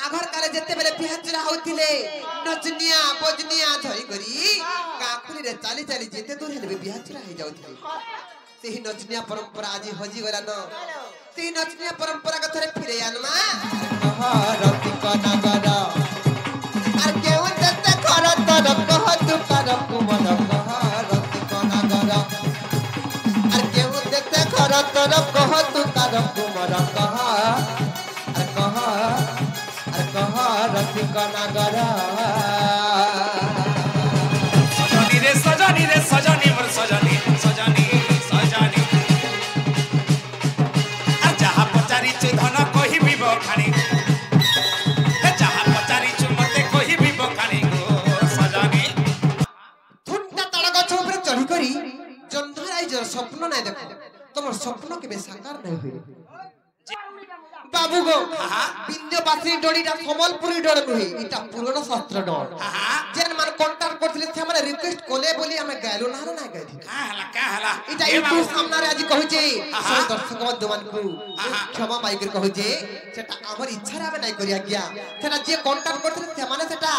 आघर काले जते बेले बिहाचरा होतिले नचनिया बजनिया धरी करी काखुली रे चाली चाली जते दूर हेले बिहाचरा हे जाउथिले सेही नचनिया परंपरा आज हजी गला न सेही नचनिया परंपरा का थरे फिरे आनमा रति कना गरा आर केउ जते कर तर कह तू कर कुमन कह रति कना गरा आर केउ जते कर तर कह तू कर कुमन कह रति कना गरा सजनी रे सजनी मोर सजनी सजनी सजनी आ जहा पचारी छु धन कहि भी बखानी जहा पचारी छु मते कहि भी बखानी गो सजनी थुंटा तड़ गछ ऊपर चढ़ी करी जंधराई जर स्वप्न नै देखो तमर स्वप्न केबे साकार नै होई बाबू गो बिंदु बासरी डोडीटा समलपुरी डोड नुही इटा पुरानो शास्त्र डोड जेन मन कांटेक्ट करथिले से हमरे रिक्वेस्ट कोले बोली हमें गायलो ना ना गायथि का हला इटा यूट्यूब सामने रे आज कहू जे सो दर्शक बंधुमान को क्षमा पाई कर कहू जे सेटा हमर इच्छा रे हमें नै करिया गया सेटा जे कांटेक्ट करथिले से माने सेटा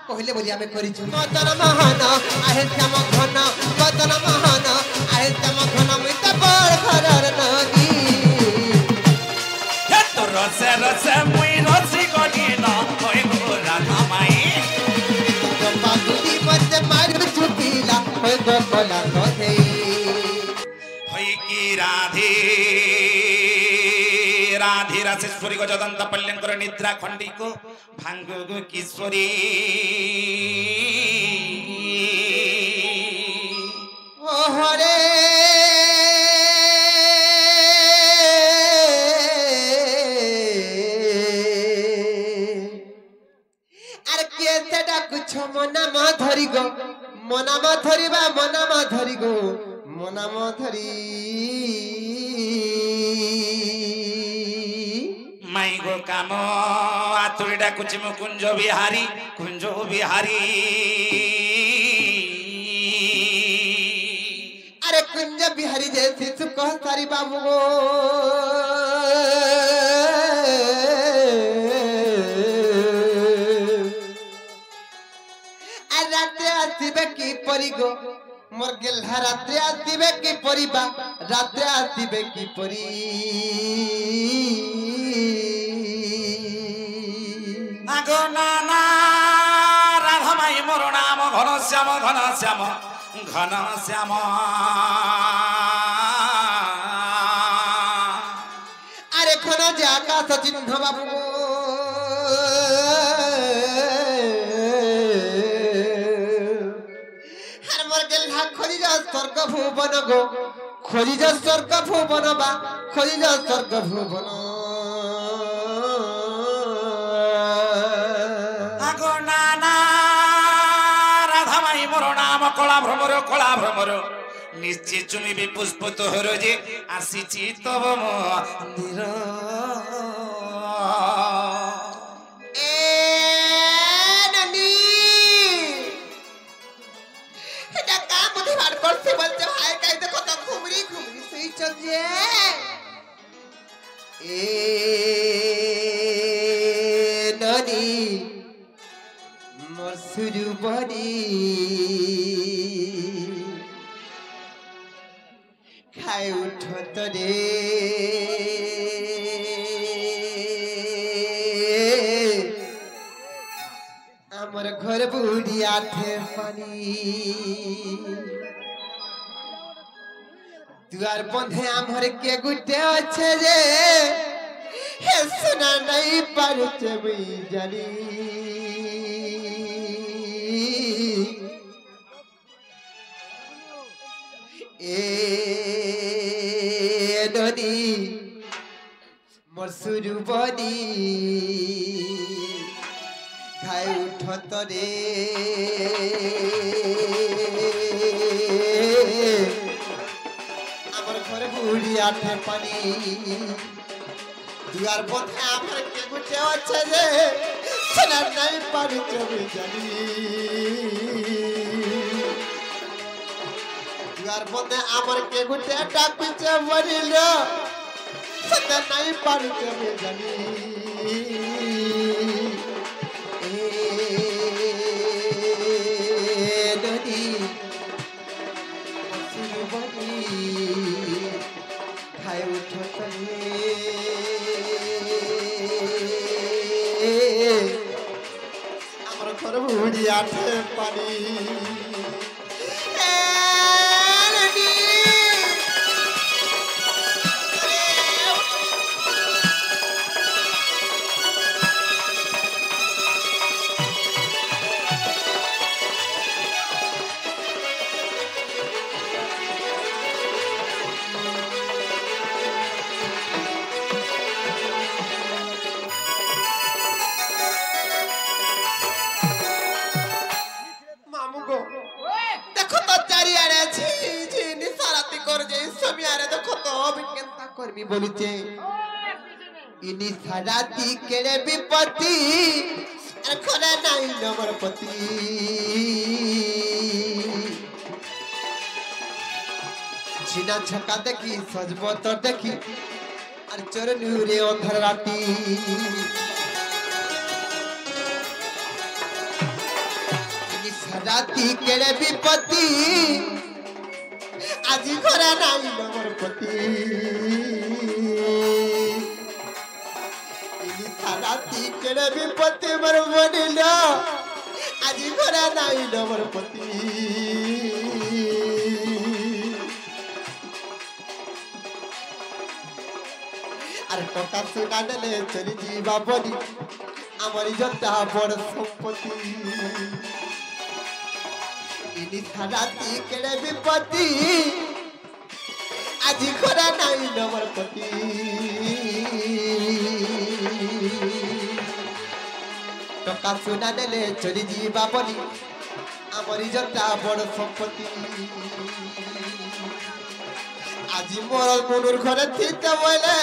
कहले बोली हमें करि छु मदन महान आहे श्याम घन मदन महान आहे श्याम घन मित पर घरर नदी रसे रसे मुई रसी गनी न होय गो राधा माई बागुदी मत मार चुकीला होय गो कोला कोथे होय की राधे राधे रासेश्वरी को जदंत पल्यंकर निद्रा खंडी को भांगो गो किशोरी ओ हरे मना मा धरी गो मना मा धरिबा मना मा धरी गो मना मा धरी माई गो काम आतुरीडा कुछ कुंज बिहारी अरे कुंज बिहारी जैसी तू कह सारी बाबू गो आसीबे की परी गो मोर गेल्हा रात्रि आसीबे की परिबा रात्रि आसीबे की परी आगो नाना राधा माई मोर नाम घन श्याम घन श्याम घन श्याम अरे घन जे आकाश चिन्ह बाबू स्वर्ग भुवन गो खोजिज स्वर्ग भुवन बा खोजिज स्वर्ग भुवन आगो नाना राधा माई मोर नाम कला भ्रमर निश्चय चुमिबे पुष्प तोहर जे आसीछि तब मंदिर करते बोलते भाई कह देखो तो घुमरी घुमरी सही चल जे ए नदी मोर सुरु बड़ी खाए उठो तो रे हमर घर बुढ़ी आठे पानी दुआर बंधे आमर के गुटे अच्छे जे हे सुना नहीं पारुचे मुई जानी ए नदी मोर सुरु बनी खाए उठत रे बुढ़ी आठे पानी दुआर बंधे आमर के गुटे अच्छे जे सुना नहीं पारुचे मुई जानी दुआर बंधे आमर के गुटे टापिचे मरिलो सुना नहीं पारुचे मुई जानी घर बुढ़िया पानी देखो तो चारियारे छी निसाराती कर जे समियारे देखो तो अभी केंता करमी बोलुचे इनी साराती केड़े विपत्ति अरे खोले नहीं नमर पति छिना छका देखी सजबो तो देखी अरे चोरनुरे अंधर राती राती केड़े विपत्ति आज घरे नहीं नमर पति राती केड़े विपत्ति मर बनिल आज घरे नहीं नमर पति अरे टका सुना नेले चली जीवा बनी आमरी जता बड़ संपत्ति राती केड़े विपत्ति आज घरे नहीं नमर पति टका सुना नेले चली जीवा बनी आमर जता बड़ संपत्ति आज मोर मनुर घरे थीते बोले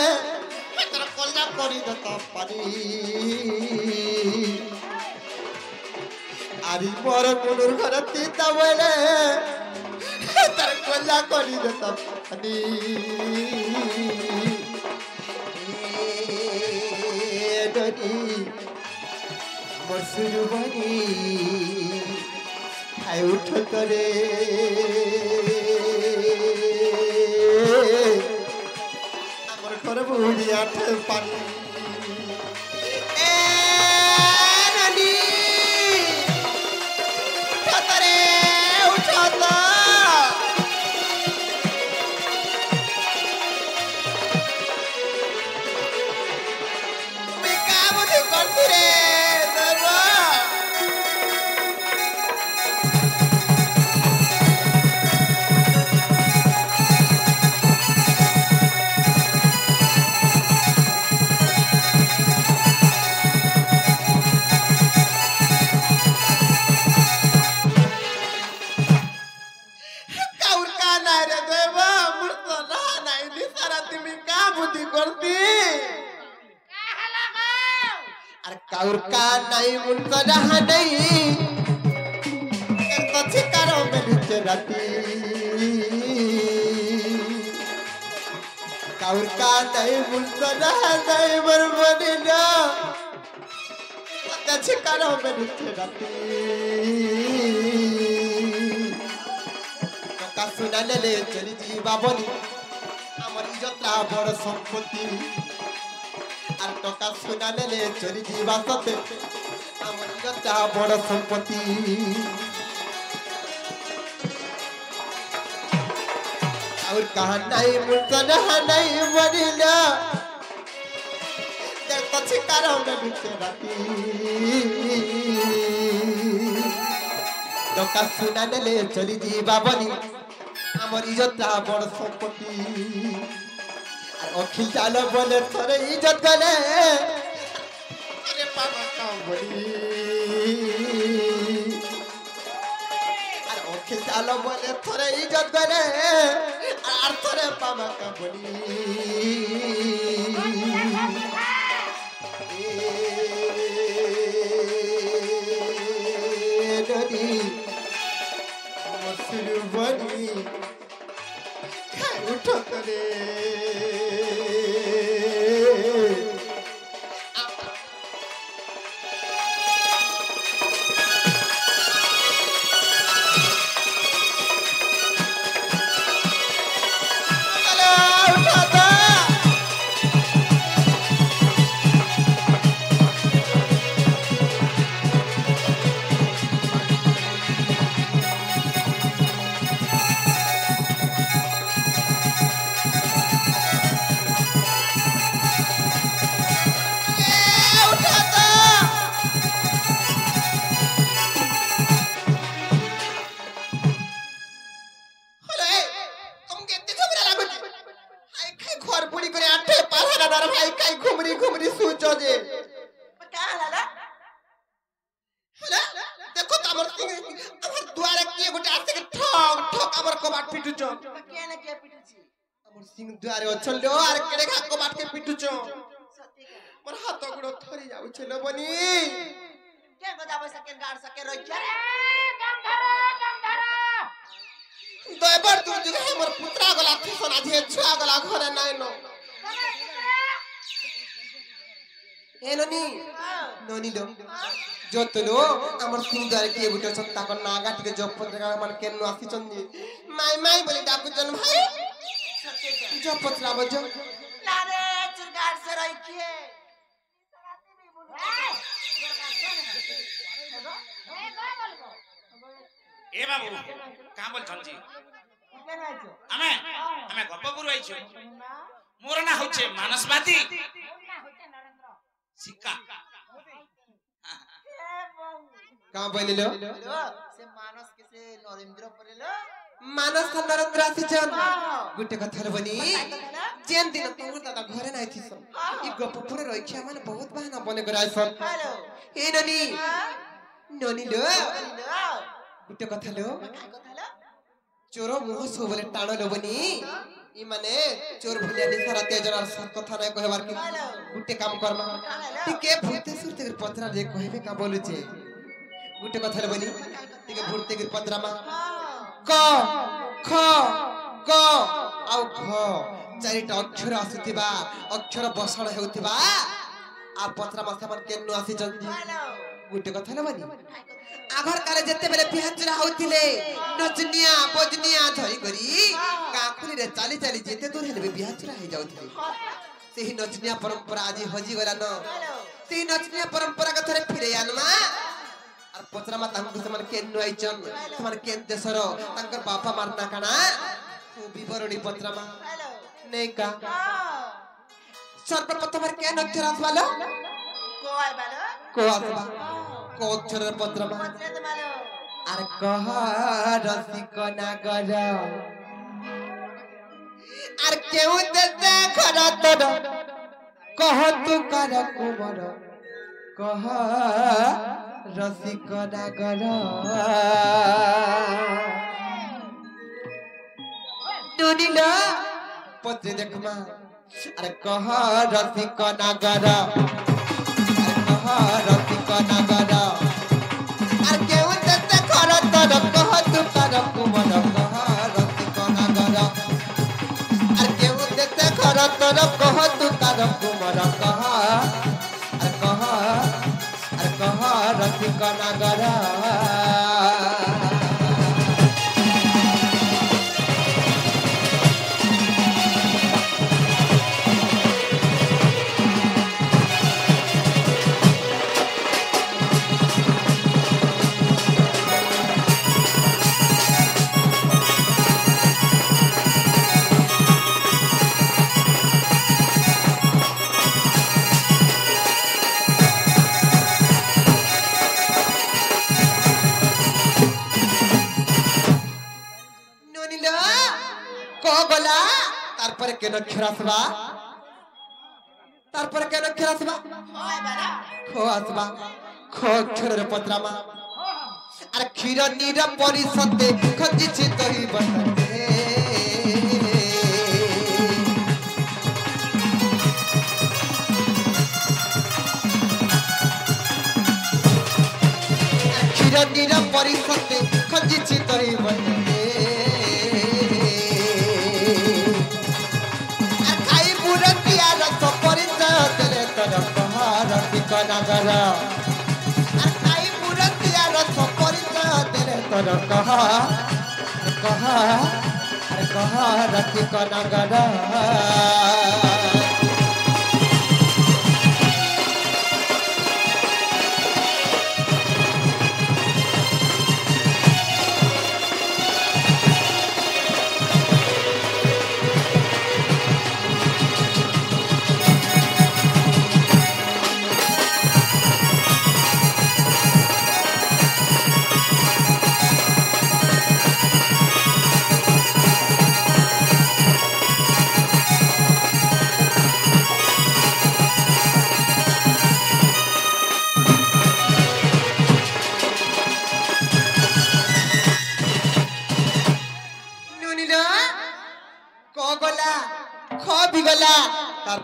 कल्ला करी दता पानी आरी मोर मनुर घर तीता बोले तार कल्ला करी दता पानी डरी मोर सुरु बनी खाए उठ करे आमर घर बुढ़िया पानी और का नहीं मुनका रहा नहीं तो छिकारो में नीचे राती और का नहीं मुनका रहा नहीं बरबनी ना तो छिकारो में नीचे राती तो का सुना ले चली जीवा बनी हमारी जत्रा बड़ संपत्ति আর টাকা সোনা নেলে চলি যাবা সতে আমার যা বড় সম্পত্তি আর কাহা নাই মুসনা নাই মরিলা দেখো শিকার হবে বিচে রাতি টাকা সোনা নেলে চলি যাবা বনি আমার যা বড় সম্পত্তি अखिल चालो बोले थोड़े इज्जत गले अरे पापा का बड़ी अरे अखिल चालो बोले थोड़े इज्जत गले और थोड़े पापा का बड़ी डरी मसरू बनी उठो करे के गोटे आसे के ठक ठक हमर कबाट पिटुछ केने के पिटुची हमर सिंह द्वारे अछल लो आर केड़े खा कबाट के पिटुछ सत्य का मोर हाथ गुड़ो थरी जाउ छलो बनी के गदा बस के गाड़ सके रखिया दयबर तू जुगे हमर पुत्रा गला फसना जे छुआ गला घरे नाइ नो ए ननी ननी लो जोतलो हमर सिंह द्वारे के गुटे सत्ता को नागा टिके जप पत्रिका मन केन आसी चंदी माई माई बोली डाकू जन भाई सत्य का जप पत्रा बजो लारे चुरगाड़ से रखिए ए बाबू का बोल छंजी आमे आमे गप्पपुर आइछो मोर ना होचे मानसवादी सिक्का का बोलिलो से मानस के से नरेंद्र परेलो मानस नरेंद्र आसी जन गुटे कथर बनी जेन दिन तोर दादा घरे नाइ थिस ई गप्पपुर रखिया माने बहुत बहाना बने गराइसन हेलो ए ननी ननी लो हेलो गुटे कथा लो काय কথা হলো चोरो मुह सो बोले टाणो लो बनी ई माने चोर भुलिया नि सारा तेजर सब कथा नै कहबार के गुटे काम करमा टिके भूते सुरते के पत्रा जे कहबे का बोलु छे गुटे कथा लो बनी टिके भूते के पत्रा मा क ख ग आउ ख चारिटा अक्षर आसुतिबा अक्षर बसण हेउतिबा आ पत्रा मा समान केनु आसी जंदी हेलो गुटे कथा लो बनी आघर काले जते बेले बिहाचरा होतिले नचनिया बजनिया धरी करी काखुली रे चाली चाली जेते दूर हेले बिहाचरा हे जाउथिले सेही नचनिया परंपरा आज हजी गला न सेही नचनिया परंपरा का थरे फिरे आनमा आर पचरा मा तांकु समान केन आइचन समान केन देशर तांकर बापा मारना काना तो विवरणी पत्रा मा हेलो नै का सर्वप्रथम केन अक्षर आसवालो कोई बालो को आसवा को अक्षर पत्रा मा पत्रे तो बालो আর কহ রসিক নাগর আর কেউ দেতে খর তোর কহ তু কর কুমর কহ রসিক নাগর নুনিল পত্রে দেখমা আর কহ রসিক নাগর আর কহ রসিক নাগর আর কেউ দেতে খর তোর কহ তু কর কুমর কহ রসিক নাগর আর কেউ দেতে খর তোর কহ তু কর কুমর কহ রসিক নাগর গলা তারপরে কেন খেরাসবা তারপরে কেন খেরাসবা कोई बालो খো আসবা খো অক্ষরের পত্রামা আর ক্ষীর নীর পরিষদে খজিছি তহি বসতে ক্ষীর নীর পরিষদে খজিছি তহি বসতে রসিক নাগর আর খাই পুরতিয়া রস পরিচয় দেলে তোর কহ রসিক নাগর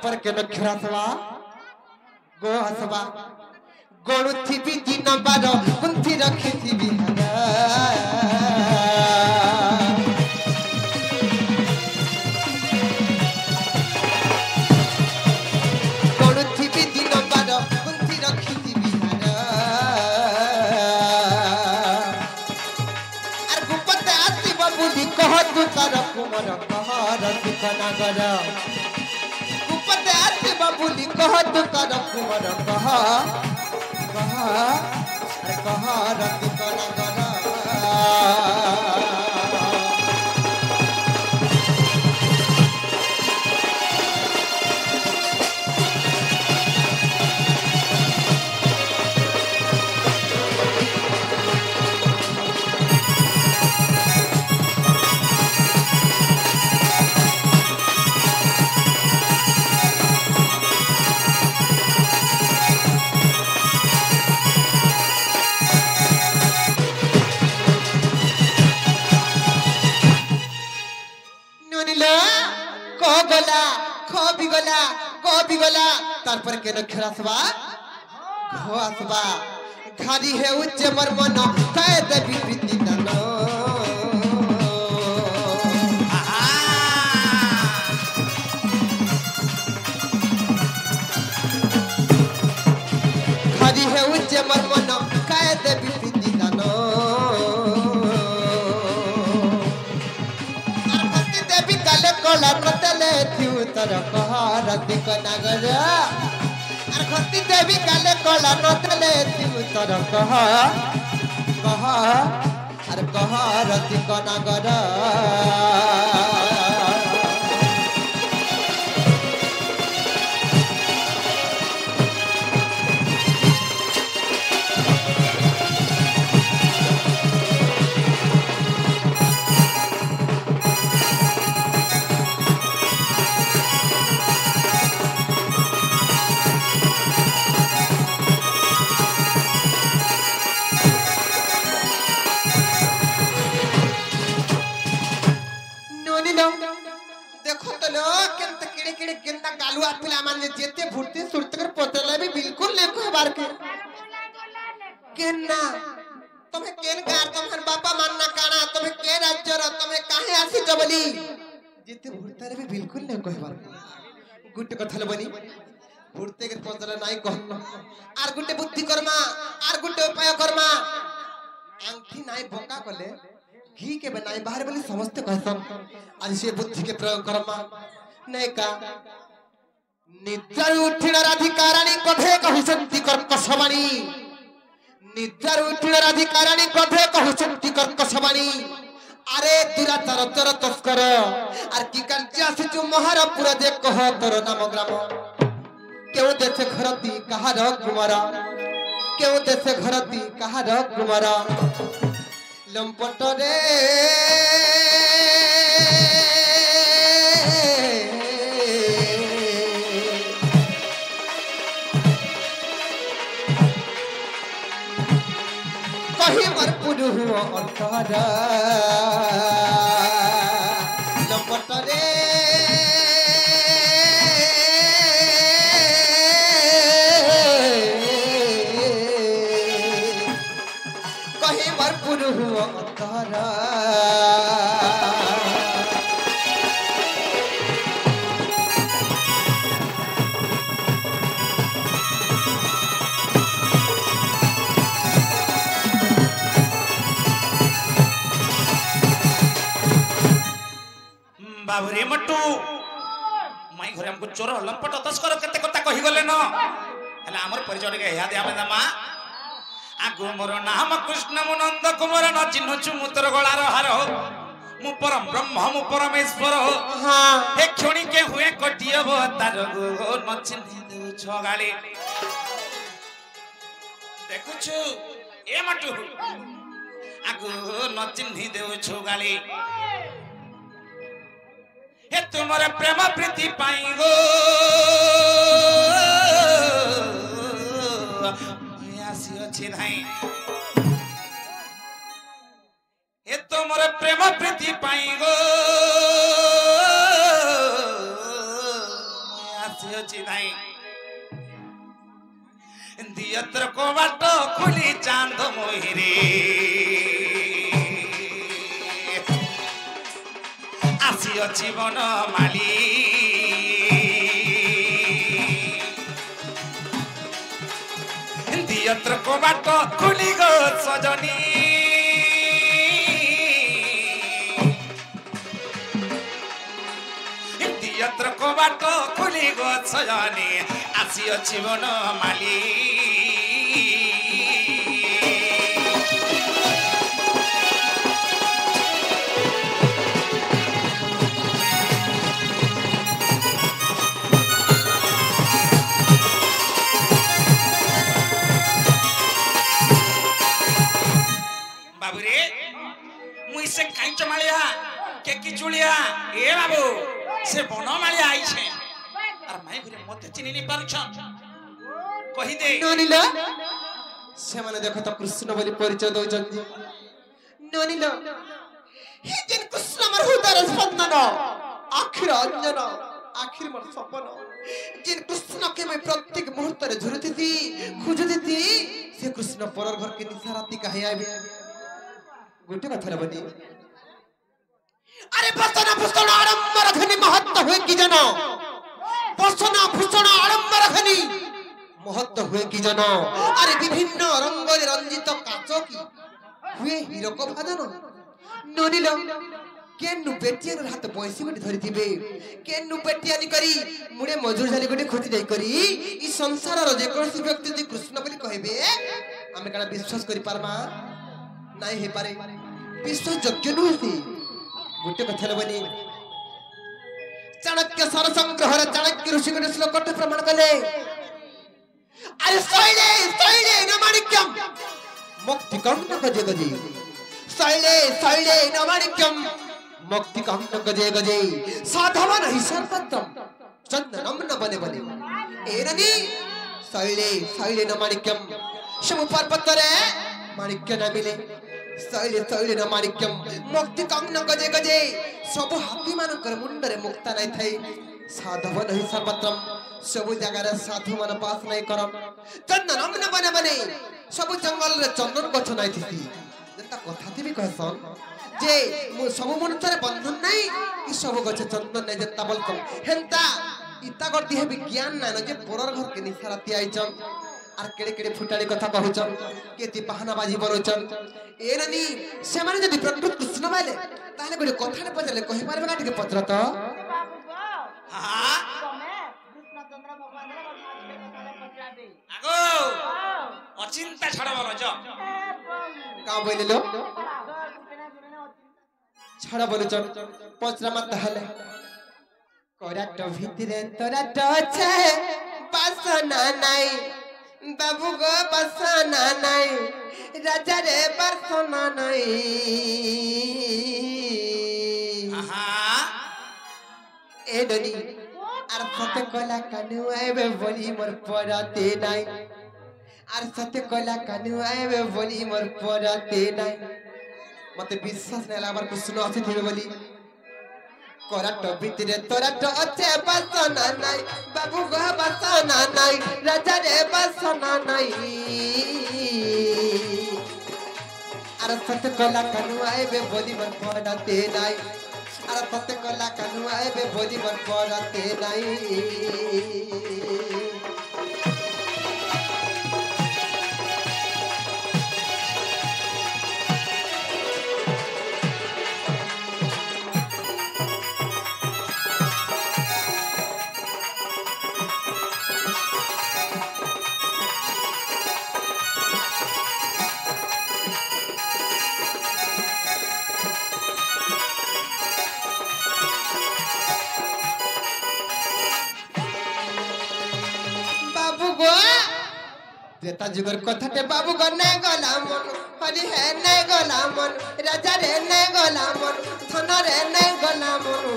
पर के नखरासवा गो हसवा गोणु थी दिन बार कुंथी रखी थी गोणु थी दिन बार कुंथी रखी थी अर गुपत आसी बबुली कह तू तर कुमर कहर दुखनगर गुपत आसी बबुली कह तू तर कुमर कह रति कनगर गला तारपर के नखरासवा घोसवा घारी है उच्च मर मन कह देवी प्रीति दन घारी है उच्च मर मन कह देवी प्रीति दन अरपति देवी काले कोला कतले थिउ तर कहरति कनगर अरपति देवी काले कोला नतले थिउ तर अरे कहरति कनगर जेते भुरते सुरते कर पोतला भी बिल्कुल ले को बार के केना तुम्हें केन कार तुम्हर बापा मानना काना तुम्हें के राज्य र तुम्हें काहे आसी जबली जेते भुरते भी बिल्कुल ले को बार गुट कथल बनी भुरते के पोतला नाही कहन आर गुटे बुद्धि कर्मा आर गुटे उपाय कर्मा आंखी नाही भोका कले घी के बनाई बाहर बोली समस्त कहसन आज से बुद्धि के प्रयोग कर्मा नहीं का निद्रार उठिण राधिकाराणी कथे कहउसंती कर्कशवाणी निद्रार उठिण राधिकाराणी कथे कहउसंती कर्कशवाणी अरे दुराचार चर तस्कर आर की कांची आसी जो महारापुर दे कह तोर नाम ग्राम केउ देशे घरती कहार कुमार केउ देशे घरती कहार कुमार लंपट रे कहीं मरपुर हुआ अंतर लंपट रे कहीं मरपुर हुआ अंतर बाबुरे मट्टू माई घरे हमको चोर लंपट तस्कर केते कथा कहि गले न हला हमर परिचय के या देबे दमा आगो मोर नाम कृष्ण मुनंद कुमार न चिन्ह छु मुतर गळार हार मु परम ब्रह्म मु परमेश्वर हां हे क्षणी के हुए कटिय अवतार गो न चिन्ह देउ छ गाली देखु छु ए मट्टू आगो न चिन्ह देउ छ गाली हे तुम्हारे प्रेम प्रीति पाई गो आसी अच्छी नहीं हे तुम्हारे प्रेम प्रीति पाई गो आसी কবাট খুলি চাঁদ মহিরে আসিଅଛି বনমালী দিয়ত্র কবাট খুলি গো সজনী দিয়ত্র কবাট খুলি গো সজনী আসিଅଛି বনমালী बाबूरे मुई से कांच मालिया के की चुलिया ए बाबू से बनो मालिया आई छे और माई घरे मते चिनी नहीं पारुछ कहि दे ननिल से माने देखो तो कृष्ण बोली परिचय दउचंदी ननिल हे जिन कृष्ण मर हृदय स्पंदन आखिर अंजन आखिर मोर सपन जिन कृष्ण के मैं प्रत्येक मुहूर्त रे झुरती थी खोजती थी से कृष्ण परर घर के निशा राती कहे आबे गोटे कथा बनी अरे बसना भूषण आडंबर घनी महत्व हुए की जन बसना भूषण आडंबर घनी महत्व हुए की जन अरे विभिन्न रंग रंजित काच की हुए हीरो को भाजन ननिल केनु बेटिया हाथ पैसी गोटे धरी थिबे केनु बेटिया नि करी मुडे मजूर झाली गोटे खोजी जाई करी ई संसार रो जे कोनसी व्यक्ति जे कृष्ण बोली कहबे आमे काला विश्वास करी पारमा नहीं हे पारे विश्वास योग्य नुहे गोटे कथा बनी चाणक्य सार संग्रह चाणक्य ऋषि गोटे श्लोक प्रमाण कले अरे शैले शैले न माणिक्यम मुक्ति कम न गजे गजे शैले शैले न माणिक्यम मुक्ति कम न गजे गजे साधव नहीं सर्वत्रम चंदनम न बने बने एरनी शैले शैले न माणिक्यम शम पर्वत रे माणिक्य न मिले शैले शैले न माणिक्यम मुक्ति कम न गजे गजे सब हाथी मानकर मुंड रे मुक्ता नहीं थाई साधव नहीं सर्वत्रम सब जगह रे साधु मन पास नहीं करम चंदनम न बने बने सब जंगल रे चंदन गछ नहीं थी जता कथा थी भी कहसन जे सब मनुष्य रे बंधन नहीं कि सब गछ चंदन नहीं जता बलकम हेंता इता करती है विज्ञान ना जे परर घर के निसारती आइचन आर केड़े केड़े फुटाड़ी कथा कहउचन केति बहाना बाजी बरोचन एननी से माने जदी प्रकृत कृष्ण बाले ताले गोटे कथा ने पचले कहि पारबे का ठीक पत्र तो हां कृष्ण चंद्र भगवान रे पचराबे आगो अचिंता छड़ बोलो जो का बोले लो छड़ बोलुचन पचरा मत हले कोराट भितरे तोरा टचे बासना नाही बाबू गो बसना नहीं राजा रे बसना नहीं ए डनी आर सत्य कला कानु आबे बोली मोर पराते नहीं आर सत्य कला कानु आबे बोली मोर पराते नहीं मते विश्वास नै लाबर को सुनो अछि थिबे बोली कोराट भितरे तोरा टचे बसना नहीं बाबू गो बसना नहीं राजा रे बसना नहीं अरे सत्य कला कानु आबे बोली मन पड़ते नहीं अरे सत्य कला कानु आबे बोली मन पड़ते नहीं त्रेता जुगर कथाटे बाबू गो नै गला मन हरि है नै गला मन राजा रे नै गला मन धन रे नै गला मन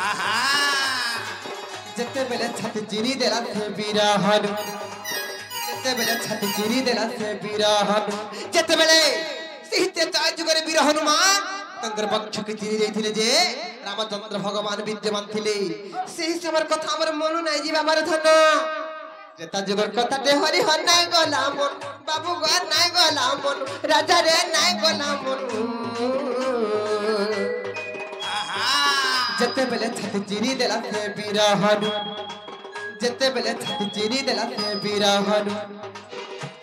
आहा जते बेले छाती चिरी देला से बिरहन जते बेले छाती चिरी देला से बिरहन जते बेले सीते ता जुगर वीर हनुमान तंगर पक्ष के चिरी देथिले जे रामचंद्र भगवान विद्यमान थिले सेही समर कथा हमर मन नै जीवा हमर धन ত্রেতা যুগর কথাতে হরি হর নাই গলা মন বাবু গো নাই গলা মন রাজা রে নাই গলা মন যেতে বেলে ছাতি চিরি দেলা সে বিরহন যেতে বেলে ছাতি চিরি দেলা সে বিরহন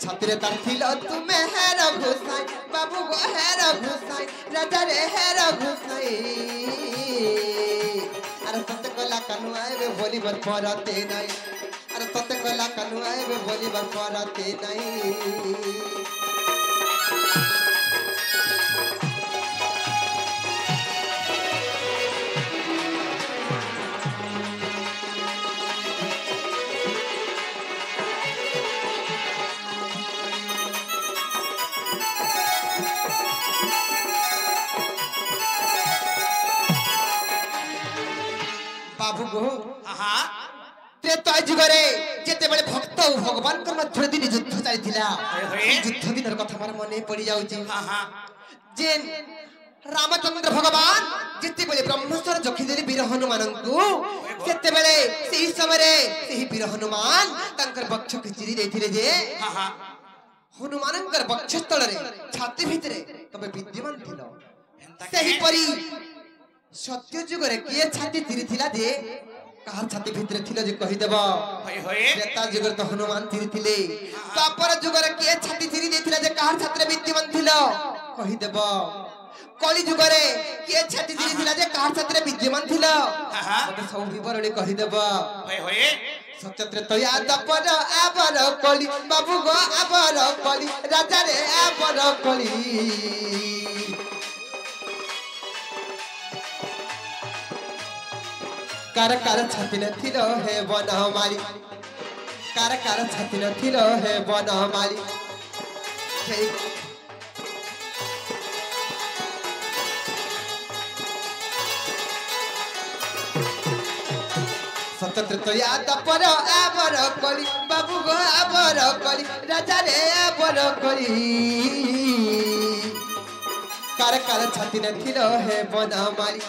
ছাত্রে তার ছিল তুমি হের ঘুসাই বাবু গো হের ঘুসাই রাজা রে হের ঘুসাই আরে ততে কলা কানু আইবে বলিবার পরতে নাই আরে ততে কলা কানু আইবে বলিবার পরতে নাই बाबू गो हाँ त्रेता जुगरे जेते बेले भक्त और भगवान कर मध्य दिन युद्ध चलिथिला युद्ध दिनर कथा मोर मने पड़ी जाउची हाँ जेन रामचंद्र भगवान जेते बेले ब्रह्मस्वर जखि देली वीर हनुमान को सेते बेले सेही समय रे सेही वीर हनुमान तंकर बक्ष के चिरी देथिले जे हाँ हनुमानंकर बक्षस्थल रे छाती भितरे तबे विद्यमान थिलो सेही परी सत्य जुगरे किए छाती तिरी थिला जे कहार छाती भितरे थिलो जे कहि देबो त्रेता जुगर तो हनुमान तिरी थिले द्वापर जुगरे किए छाती तिरी देथिला जे कहार छात्र विद्यमान थिलो कहि देबो कली जुगरे किए छाती तिरी थिला जे कहार छात्र विद्यमान थिलो मते सब विवरणी कहि देबो सत्य त्रेतया द्वापर आबर कली बाबू गो आबर कली राजा रे आबर कली कार कार छाती न थिलो हे बन हमारी कार कार छाती न थिलो हे बन हमारी सतत्र तो याद पर आबर कली बाबू गो आबर कली राजा रे आबर कली कार कार छाती न थिलो हे बन हमारी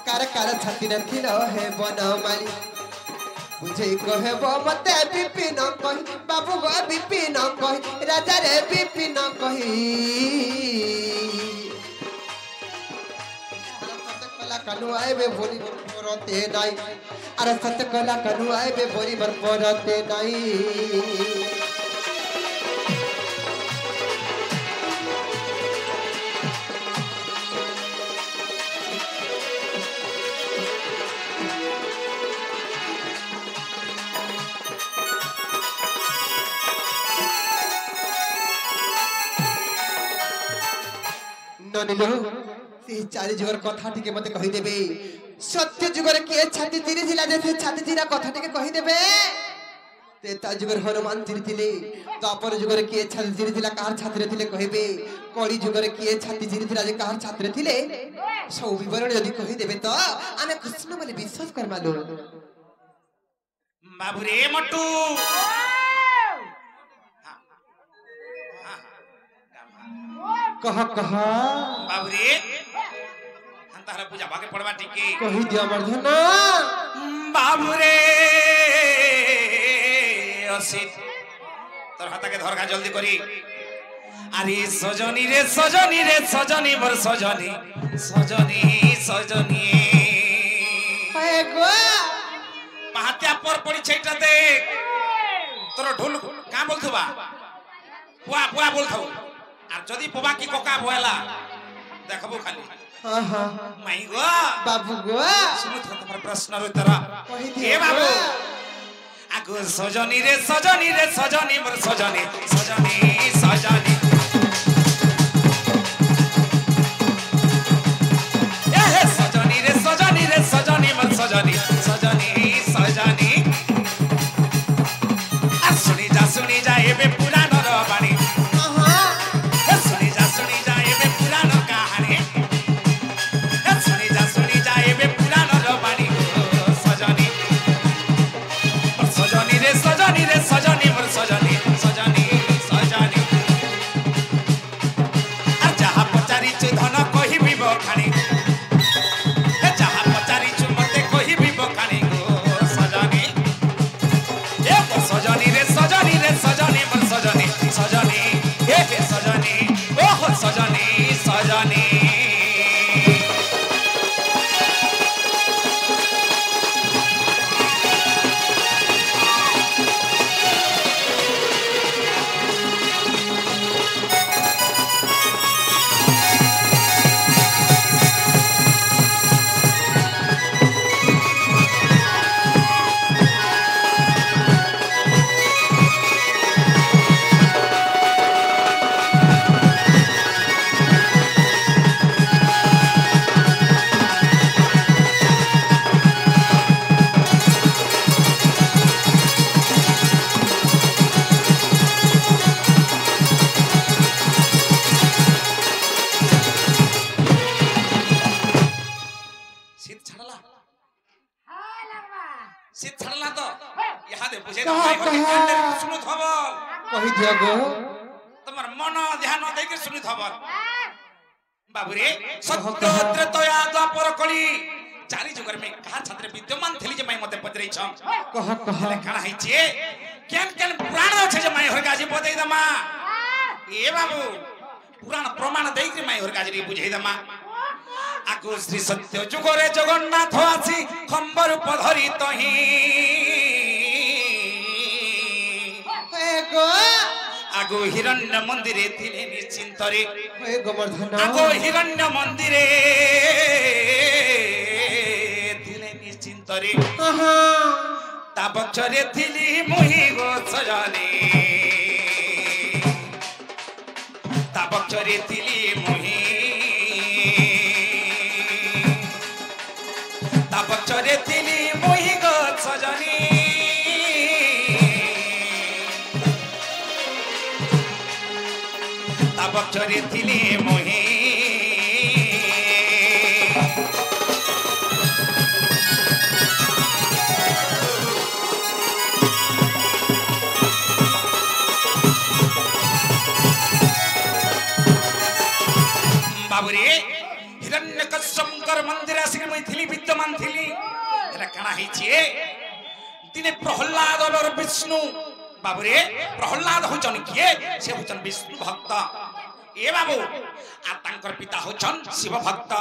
कार कार छाती न थिलो हे बनमाली बुझे कहबो मते विपिन कहि बाबू गो विपिन कहि राजा रे विपिन कहि सत्य कला कानू आइबे बोली परते नाई अरे सत्य कला कानू आइबे बोली परते नाई ननिलो से चारि जुगर कथा टिके मते कहि देबे सत्य जुगर के छाती तिरी थिला जे से छाती तिरा कथा टिके कहि देबे त्रेता जुगर हनुमान तिरी थिले द्वापर जुगर के छाती तिरी थिला कार छात्र थिले कहिबे कली जुगर के छाती तिरी थिला जे कार छात्र थिले सब विवरण यदि कहि देबे तो आमे कृष्ण बोले विश्वास कर मालो बाबू रे मट्टू कह कह बाबू रे हम तारा पूजा भागे पड़वा टिके कहि दिया मर्धन बाबू रे असित तोर हाथ के धरका जल्दी करी अरे सजनी रे सजनी रे सजनी मोर सजनी सजनी सजनी हे गो पाहत्या पर पड़ी छैटा दे तोर ढोल का बोलथबा पुआ पुआ बोलथौ আর যদি পোবা কি কোকা বয়লা দেখবো খালি हां हां মাই গো बाबू गो শুনো তো তোমার প্রশ্নের উত্তর কহি এ দিও বাবু আগো সজনী রে সজনী মোর সজনী সজনী সজনী এ হে সজনী রে সজনী মোর সজনী সজনী সজনী আর শুনি যা এবে পুরাণর বাণী सजनी मोर सजनी सजनी सजनी আর যাহা পচারিছু ধন কহিবি বখানি যাহা পচারিছু মতে কহিবি বখানি গো সজনী এ कहि दियो गो তোমার মন ধ্যান দেখে শুনি খবর বাবুরে সত্যত্রে তয়া দ্বাপর কলি চারি যুগরে মে কাহা ছাত্রে বিদ্যমান থিলি যে মাই মতে পদরেই ছম कह कह কানা হইছে কেন কেন পুরাণ আছে যে মাই হর গাজি বদেই দমা এ বাবু পুরাণ প্রমাণ দেইকে মাই হর গাজি বুঝাই দমা আগো শ্রী সত্য যুগরে জগন্নাথ আছি খম্বর পধরি তহি हे गो আগো হিরণ্য মন্দিরে থিলে নিশ্চিন্তরে हे गोवर्धन আগো হিরণ্য মন্দিরে থিলে নিশ্চিন্তরে आहा তা বছরে থিলি মুহি গো সজনে তা বছরে থিলি মুহি তা বছরে থিলি মুহি গো সজনে তা বছরে থিলি মুহি बाबुरे हिरण्यकश्यपकर मंदिर आसिक मुई थिली विद्यमान थिली एला काना हिचे दिने प्रहलाद और विष्णु बाबुरे प्रहलाद होचन किए से होचन विष्णु भक्त ए बाबू आ तांकर पिता होचन शिव भक्त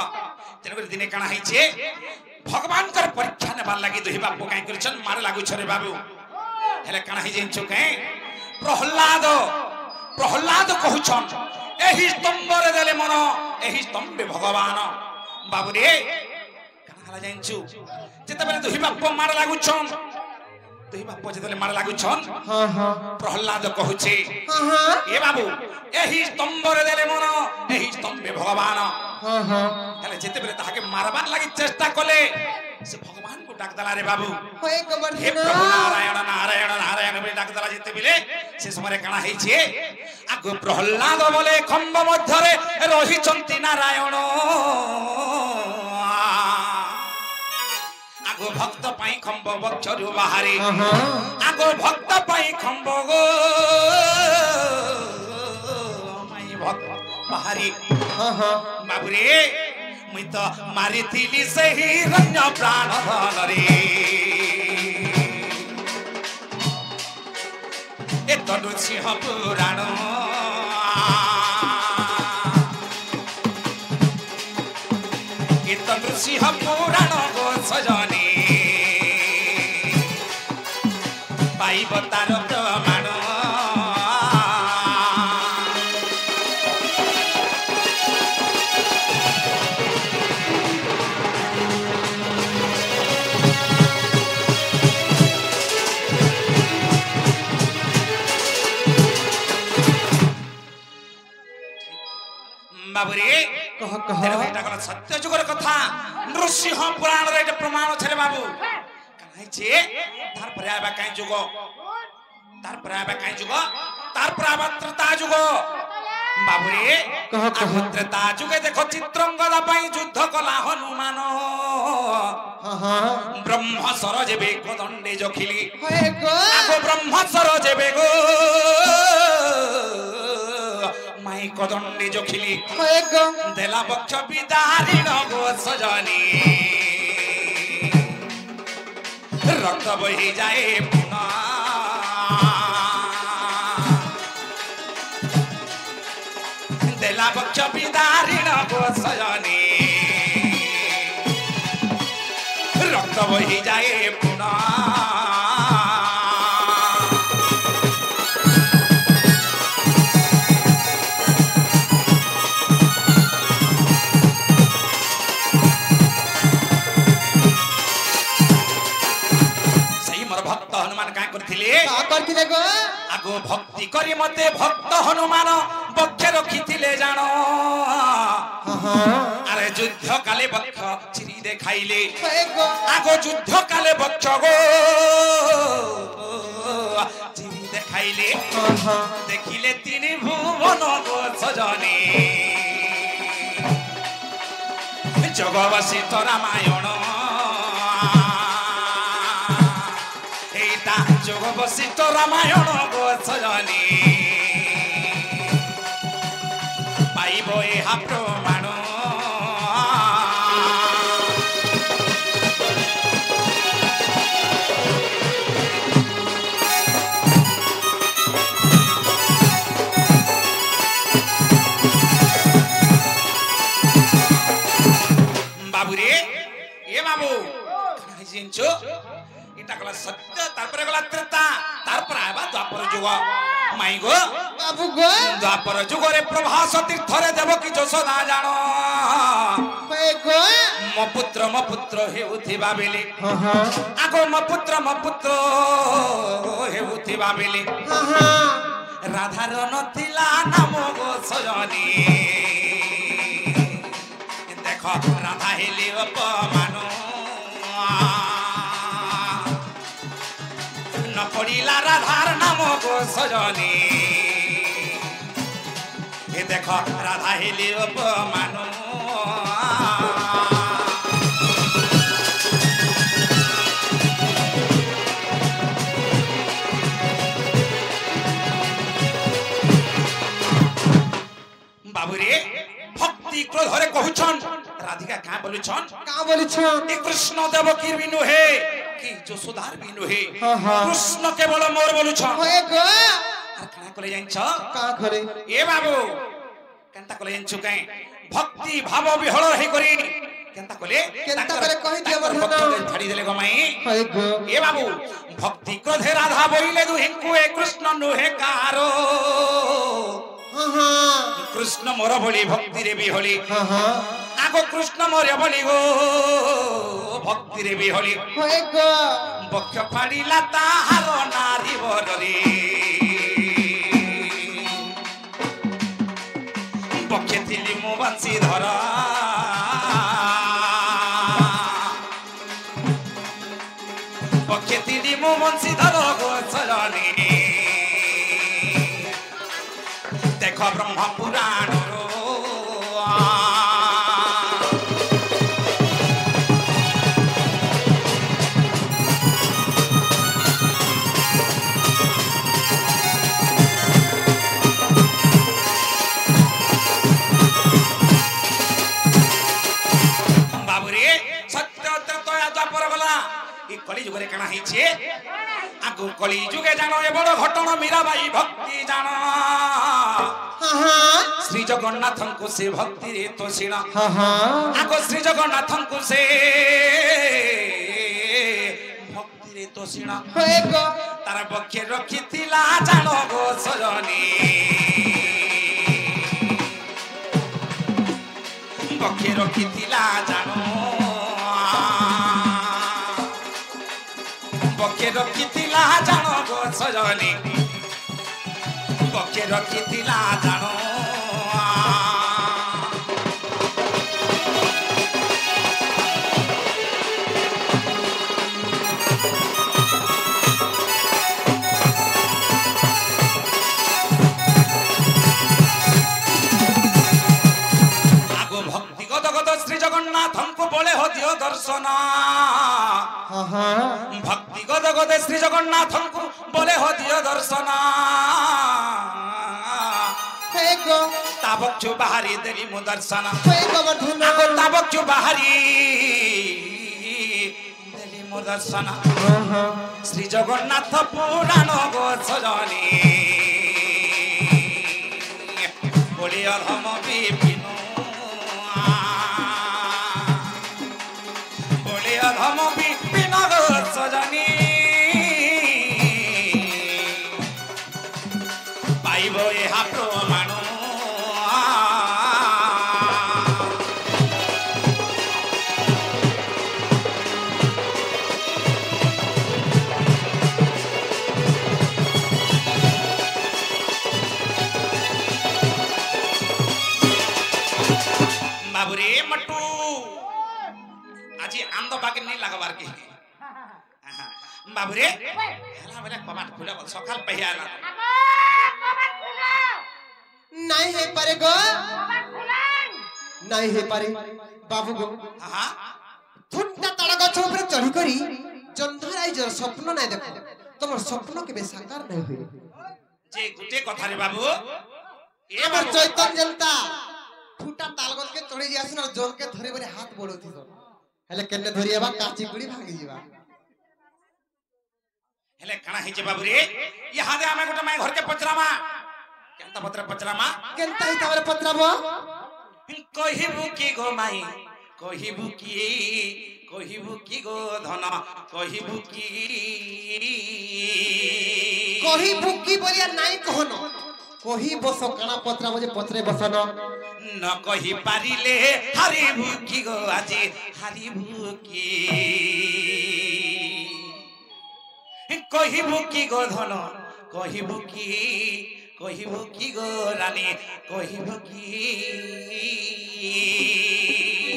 तेनकर दिने काना हिचे भगवान कर परीक्षा नेबार लागि दुहि बापू काई करछन मार लागु छरे बाबू हेले काना हि जेंचो के प्रहलाद प्रहलाद कहउछन एही स्तंभरे देले मन एही स्तंभे भगवान बाबुरे काना हला जाइछु जेते बेले दुहि बाप मार लागुछन दुहि बाप जेते मार लागुछन हां हां प्रहलाद कहउछे आहा ए बाबू एही स्तंभरे देले मन एही स्तंभे भगवान हां हां हेले जेते बेले ताके मारबार लागि चेष्टा कले से भगवान को डाक दला रे बाबू हे हे गोवर्धन प्रभु नारायण नारायण नारायण बोली डाक दला जेते बेले से समय काना हेछे आगो प्रहलाद बोले खंब मध्यरे रही चंती नारायण आगो भक्त पाई खंब बक्षरु बाहरी आहा आगो भक्त पाई खंब गो माई भक्त बाहरी आहा बाबुरे मुई तो मारी थिली सही रण्य प्राण धन रे ए तनु सिंह पुराण ए तनु सिंह पुराण गो सजनी पाइब तार प्रमाण बाबुरे कह कह एटा कला सत्य जुगर कथा नृसिंह पुराण रे एटा प्रमाण छरे बाबू काई छे तार पर आबा काई जुग तार पर आबा काई जुग तार पर आबा त्रेता जुग बाबुरे कह कह त्रेता जुगे देखो चित्रंगदा पाई युद्ध कला हनुमान आहा ब्रह्म सरोज बे कोदंडे जखिली हे गो आगो ब्रह्म सरोज बे गो माई कोदंडे जखिली हे गो देला बक्ष विदारिण गो सजनी रक्त बही जाए पुनः देला बक्ष विदारिण गो सजनी रक्त बही जाए पुनः भक्त हनुमान का करथिले गो आगो भक्ति करी मते भक्त हनुमान बक्ष रखिथिले जानो आहा अरे युद्ध काले बक्ष चिरी देखाइले हे गो आगो युद्ध काले बक्ष गो चिरी देखाइले आहा देखिले तिनी भुवन गो सजनी जगवसित रामायण जोग बसित रामायण गो सजनी পাইব এহা প্রমাণ বাবু রে এ বাবু জিনছো এটা গলা সত্য তারপরে গলা ত্রেতা তারপর আইবা দ্বাপর যুগ মাই গো বাবু গো দ্বাপর যুগরে প্রভাস তীর্থরে দেবকী যশোদা জাণ হয়ে গো ମୋ ପୁତ୍ର ହେଉଥିବା ବେଲେ ହଁ ହଁ ଆଗ ମୋ ପୁତ୍ର ହେଉଥିବା ବେଲେ ହଁ ହଁ ରାଧାର ନଥିଲା ନାମ ଗো ସଜନୀ ଦେଖ ରାଧା ହେଲେ ଅପମାନ ন পড়িলা রাধার নাম গো সজনী এ দেখ রাধা হেলে অপমান বাবুরে ভক্তি ক্রোধরে কহুছন রাধিকা কা বলুছন কা বলিছ এ কৃষ্ণ দেবকীর বিনু হে কি যশোদার বিনু হে হ্যাঁ, হ্যাঁ। কৃষ্ণ কেবল মোর বলুছন হয়ে গো আর কানা কলে জানছ কা করে এ বাবু কেনতা কলে জানছ কাই ভক্তি ভাব বিহল হে করি কেনতা কলে কহি দিও বর্ধন ছাড়ি দেলে গমাই হয়ে গো এ বাবু ভক্তি ক্রোধে রাধা বইলে দুহিঙ্কু এ কৃষ্ণ নুহে কারো হ্যাঁ হ্যাঁ কৃষ্ণ মোর ভলি ভক্তি রে বিহলি হ্যাঁ হ্যাঁ আগো কৃষ্ণ মোরে বলি গো ভক্তি রে বিহলি হয়ে গো বক্ষ ফাড়িলা তাহার নারী বরে বক্ষে থিলি মু বাঁচি ধরা বক্ষে থিলি মু বঞ্চি ধর গো চরণী দেখ ব্রহ্ম পুরাণ বাবুরে সত্য ত্রেতয়া দ্বাপর গলা এই কলি যুগরে কানা হইছে আগু কলি যুগে জানো এ বড় ঘটনা মীরাবাই ভক্তি জানো হ্যাঁ হ্যাঁ শ্রী জগন্নাথଙ୍କୁ ସେ ଭକ୍ତିରେ ତୋଷିଣ হ্যাঁ হ্যাঁ ଆଗ ଶ୍ରୀ ଜଗନ୍ନାଥଙ୍କୁ ସେ ଭକ୍ତିରେ ତୋଷିଣ হয়ে গো ତାର ପକ୍ଷେ ରଖିଥିଲା ଜାଣ ଗୋ ସଜନୀ ପକ୍ଷେ ରଖିଥିଲା ଜାଣ ପକ୍ଷେ ରଖିଥିଲା ଜାଣ ଗୋ ସଜନୀ ପକ୍ଷେ ରଖିଥିଲା ଜାଣ ଆଗ ଭକ୍ତି ଗଦ ଗଦ ଶ୍ରୀ ଜଗନ୍ନାଥଙ୍କୁ ବଳେ ହୋ ଦିଅ ଦର୍ଶନ হ্যাঁ হ্যাঁ ভক্তি গদ গদে শ্রী জগন্নাথଙ୍କୁ বলে হো দিও দর্শন হয়ে গো তাবক্ষু বাহারি দেলি মু দর্শন হয়ে গো বর্ধন আগো তাবক্ষু বাহারি দেলি মু দর্শন হ্যাঁ হ্যাঁ শ্রী জগন্নাথ পুরাণ গো সজনী বলি অধম বিপিন বলি অধম বিপিন গো সজনী পাইব এহা প্রমাণ বাবুরে মটু আজি আন্দ বাকি নেই লাগবার কি বাবুরে হেলা বেলা কবাট খুলে সকাল পাইয়ালা নাই হে পারে গো নাই হে পারে বাবু গো হা থুন্টা তাড়া গছ উপরে চড়ি করি জন্ধারাই জর স্বপ্ন নাই দেখো তোমার স্বপ্ন কেবে সাকার নাই হই যে গুটে কথা রে বাবু এ আমার বাবু চৈতন্য জনতা ফুটা তালগত কে চড়ি যাস না জোর কে ধরে বলে হাত বড়তি তো হেলে কেনে ধরি এবা কাচি গুড়ি ভাঙি ଯିବା হেলে কানা হেছে বাবু রে ইহাদে আমি গোটা মাই ঘরকে পচরামা কেনতা পত্র পচরামা কেনতা হি তামরে পত্রাবো কহিবু কি গো মাই কহিবু কি গো ধন কহিবু কি কহি ভুকি বলিয়া নাই কহন কহি বস কানা পত্রাবো যে পত্রে বসন ন কহি পারিলে হারিবু কি গো আজি হারিবু কি কহিবু কি গো ধন কহিবু কি গো রানী কহিবু কি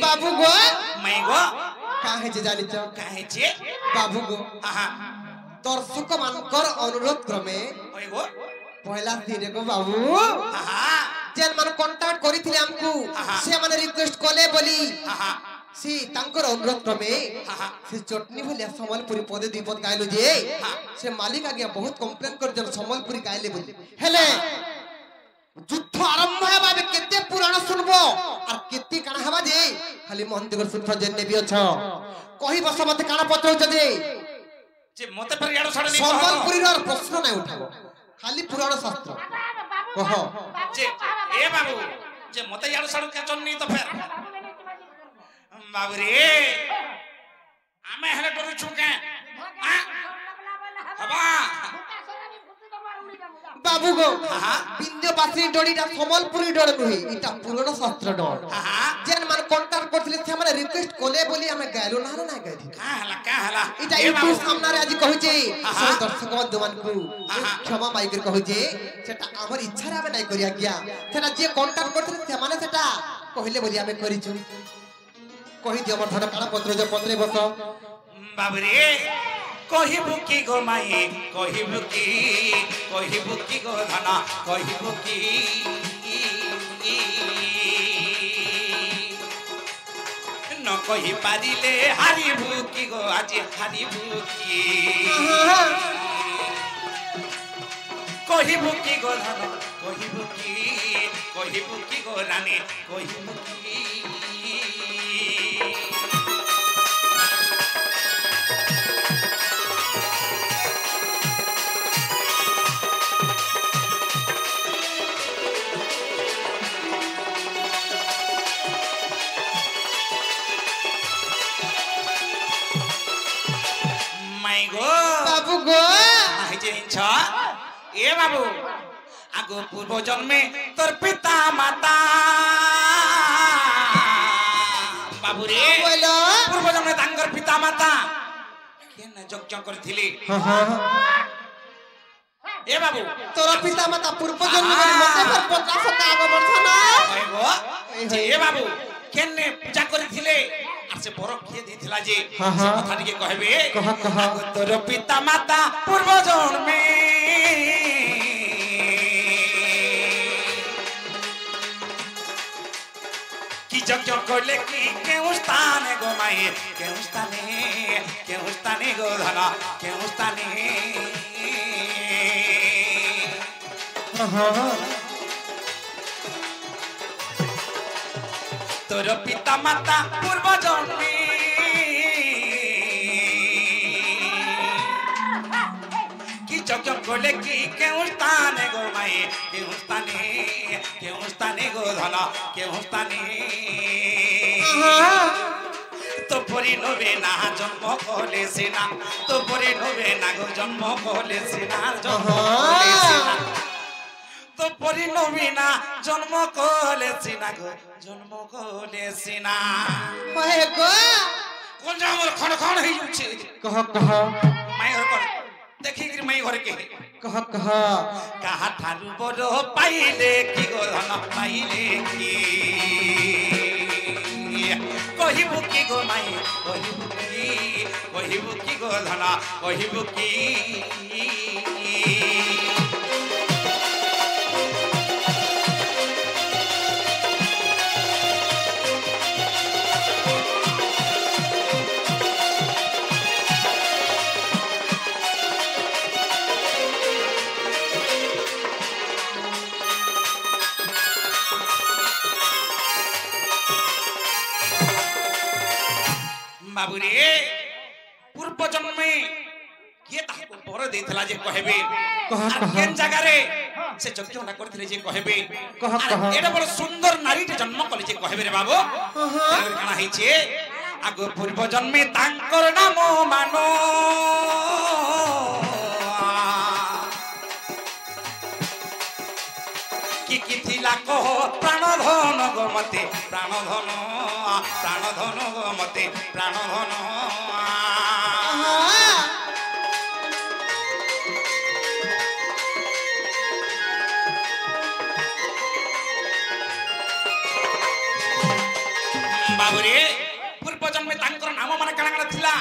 বাবু গো মাই গো কাহে যে জানিছ কাহেছে বাবু গো আহা দর্শক মানকর অনুরোধ ক্রমে ওই গো পয়লা দিনে গো বাবু আহা যেন মান কন্টাক্ট করিଥିଲେ আমকু সে মানে রিকোয়েস্ট কলে বলি আহা সে তাঙ্কর অনুরোধ ক্রমে আহা সে চটনি ভলিয়া সম্বলপুরি পদে দুই পদ গাইলো যে সে মালিক আজ্ঞা বহুত কমপ্লেন করছেন সম্বলপুরি গাইলে বলি হেলে যুদ্ধ আরম্ভ হেবা বে কেতে পুরাণ শুনবো আর কেতে কানা হেবা যে খালি মন্দির শুদ্ধ যে নেবি অছ কহি বস মতে কানা পত্রউছ যে যে মতে পর ইয়াড় ছাড়ে নি সম্বলপুরির আর প্রশ্ন নাই উঠাবো খালি পুরাণ শাস্ত্র কহ যে এ বাবু যে মতে ইয়াড় ছাড় কে চন্নি তো ফের বাবু রে আমি হেলে ডরি ছুকে বাবা বাবু গো আহা বিন্দু বাসি ডড়িটা সম্বলপুরি ডর নহি এটা পুরাণ শাস্ত্র ডর আহা যেন মান কন্টাক্ট করଥିଲେ ସେମାନେ রিকোয়েস্ট কলে বলি ଆମେ গাইলো না না গাইলি কা হেলা এটা এ বাবু ইউটিউব সামনারে আজি কହୁଛି আহা। সেই দর্শক বন্ধুମାନଙ୍କୁ আহা। ক্ষমা মাইকর কହୁଛି সেটা আমার ইচ্ছারে আমি নাই করি আজ্ঞা সেটা যে কন্টাক্ট করଥିଲେ ସେମାନେ সেটা কহিলে বলি আমি করিଛୁ কহি দিও আমার ধন কানা পত্র যে পত্রে বস বাবু রে কহিবু কি গো মাই কহিবু কি গো ধন কহিবু কি ন কহি পারিলে হারিবু কি গো আজি হারিবু কি কহিবু কি গো ধন কহিবু কি গো রানী কহিবু কি মাই গো বাবু গো আই যে ইচ্ছ এ বাবু আগো পূর্ব জন্মে তোর পিতা মাতা বাবু রে বলো পূর্ব জন্মে তাঙ্কর পিতা মাতা কেন যজ্ঞ করিছিলি এ বাবু তোর পিতা মাতা পূর্ব জন্ম বলি মতে ফের 50 টা আগ বর্ষ না ওই গো যে এ বাবু কেনে পূজা করিছিলে আর সে বড় খেয়ে দিছিলা যে সে কথা টিকে কইবে আগো তোর পিতা মাতা পূর্ব জন্মে কি যজ্ঞ করলে কি কেউ স্থানে গো মাই কেউ স্থানে গো ধন কেউ স্থানে তোর পিতা মাতা পূর্ব জন্মে কি যজ্ঞ করলে কি কেউ স্থানে গো মাই কেউ স্থানে গো ধন কেউ স্থানে তো পরি নবে না জন্ম করলে সিনা তো পরি নবে না গো জন্ম করলে সিনা জন্ম করলে সিনা তো পরি নবী না জন্ম করলে সিনা গো জন্ম করলে সিনা কহে গো কোন জামর খন খন হই যাচ্ছে কহ মাই ঘর কর দেখি কি মাই ঘর কে কহ কাহা ঠারু বড় পাইলে কি গো ধন পাইলে কি কহিবু কি গো মাই কহিবু কি গো ধন কহিবু কি बाबू रे पूर्व जन्म में किए ताको बर देथला जे कहबे केन जगह रे से चक्योटा करथिले जे कहबे एटा बड़ सुंदर नारी टे जन्म कले जे कहबे रे बाबू काना हिचे आगो पूर्व जन्मे तांकर नाम मानो कि थिला कह प्राण धन गो मते प्राण धन गो मते प्राण धन बाबुरे पूर्व जन्मे तांकर नाम माने काना काना थिला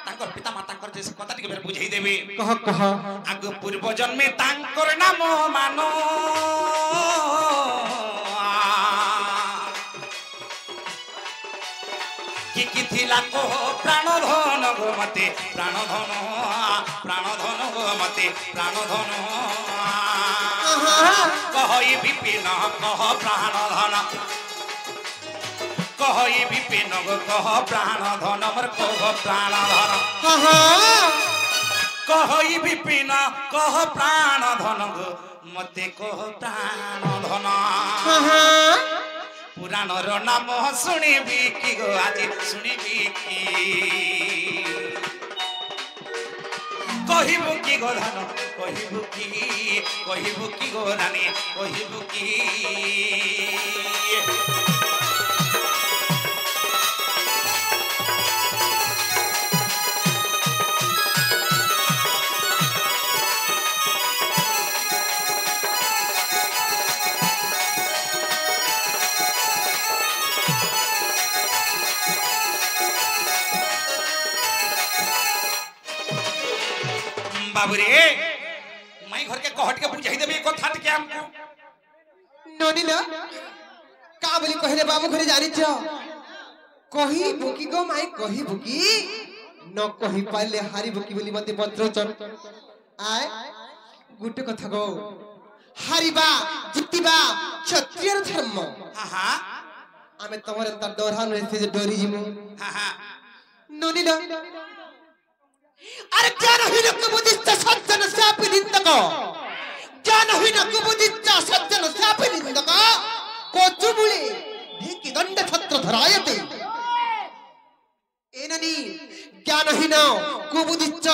तांकर पिता मातांकर जे कथा टिके बेर बुझाई देबे कह आगो पूर्व जन्मे तांकर नाम मानो कि थिला कह प्राण धन गो मते प्राण धन गो मते प्राण धन कहई विपिन कह प्राण धन कहई विपिन गो कह प्राण धन मोर कह प्राण धन कहई विपिन कह प्राण धन गो मते कह प्राण धन पुराण रो नाम शुणिबी कि गो आज शुणिबी कि कहिबु कि गो धन कहिबु कि गो रानी कहिबु कि बाबूरे मैं घर के कहट के बुझाई देबे कथा के हमको नोनिला का बोली कहले बाबू घरे जानि छ कही बुकी गो माई कही बुकी न कही पाले हारी बुकी बोली मते पत्रचन आय गुटे कथा गो हारिबा जितिबा क्षत्रियर धर्म हां आमे तमरे त डरहान होइसे जे डरी जिमु हां नोनिला अरे ज्ञानहीन कुबुद्धिच्च सज्जन शापि निंदक ज्ञानहीन कुबुद्धिच्च सज्जन शापि निंदक कोचुमुळे ढेकी दंड छत्र धरायते एननी ज्ञानहीन कुबुद्धिच्च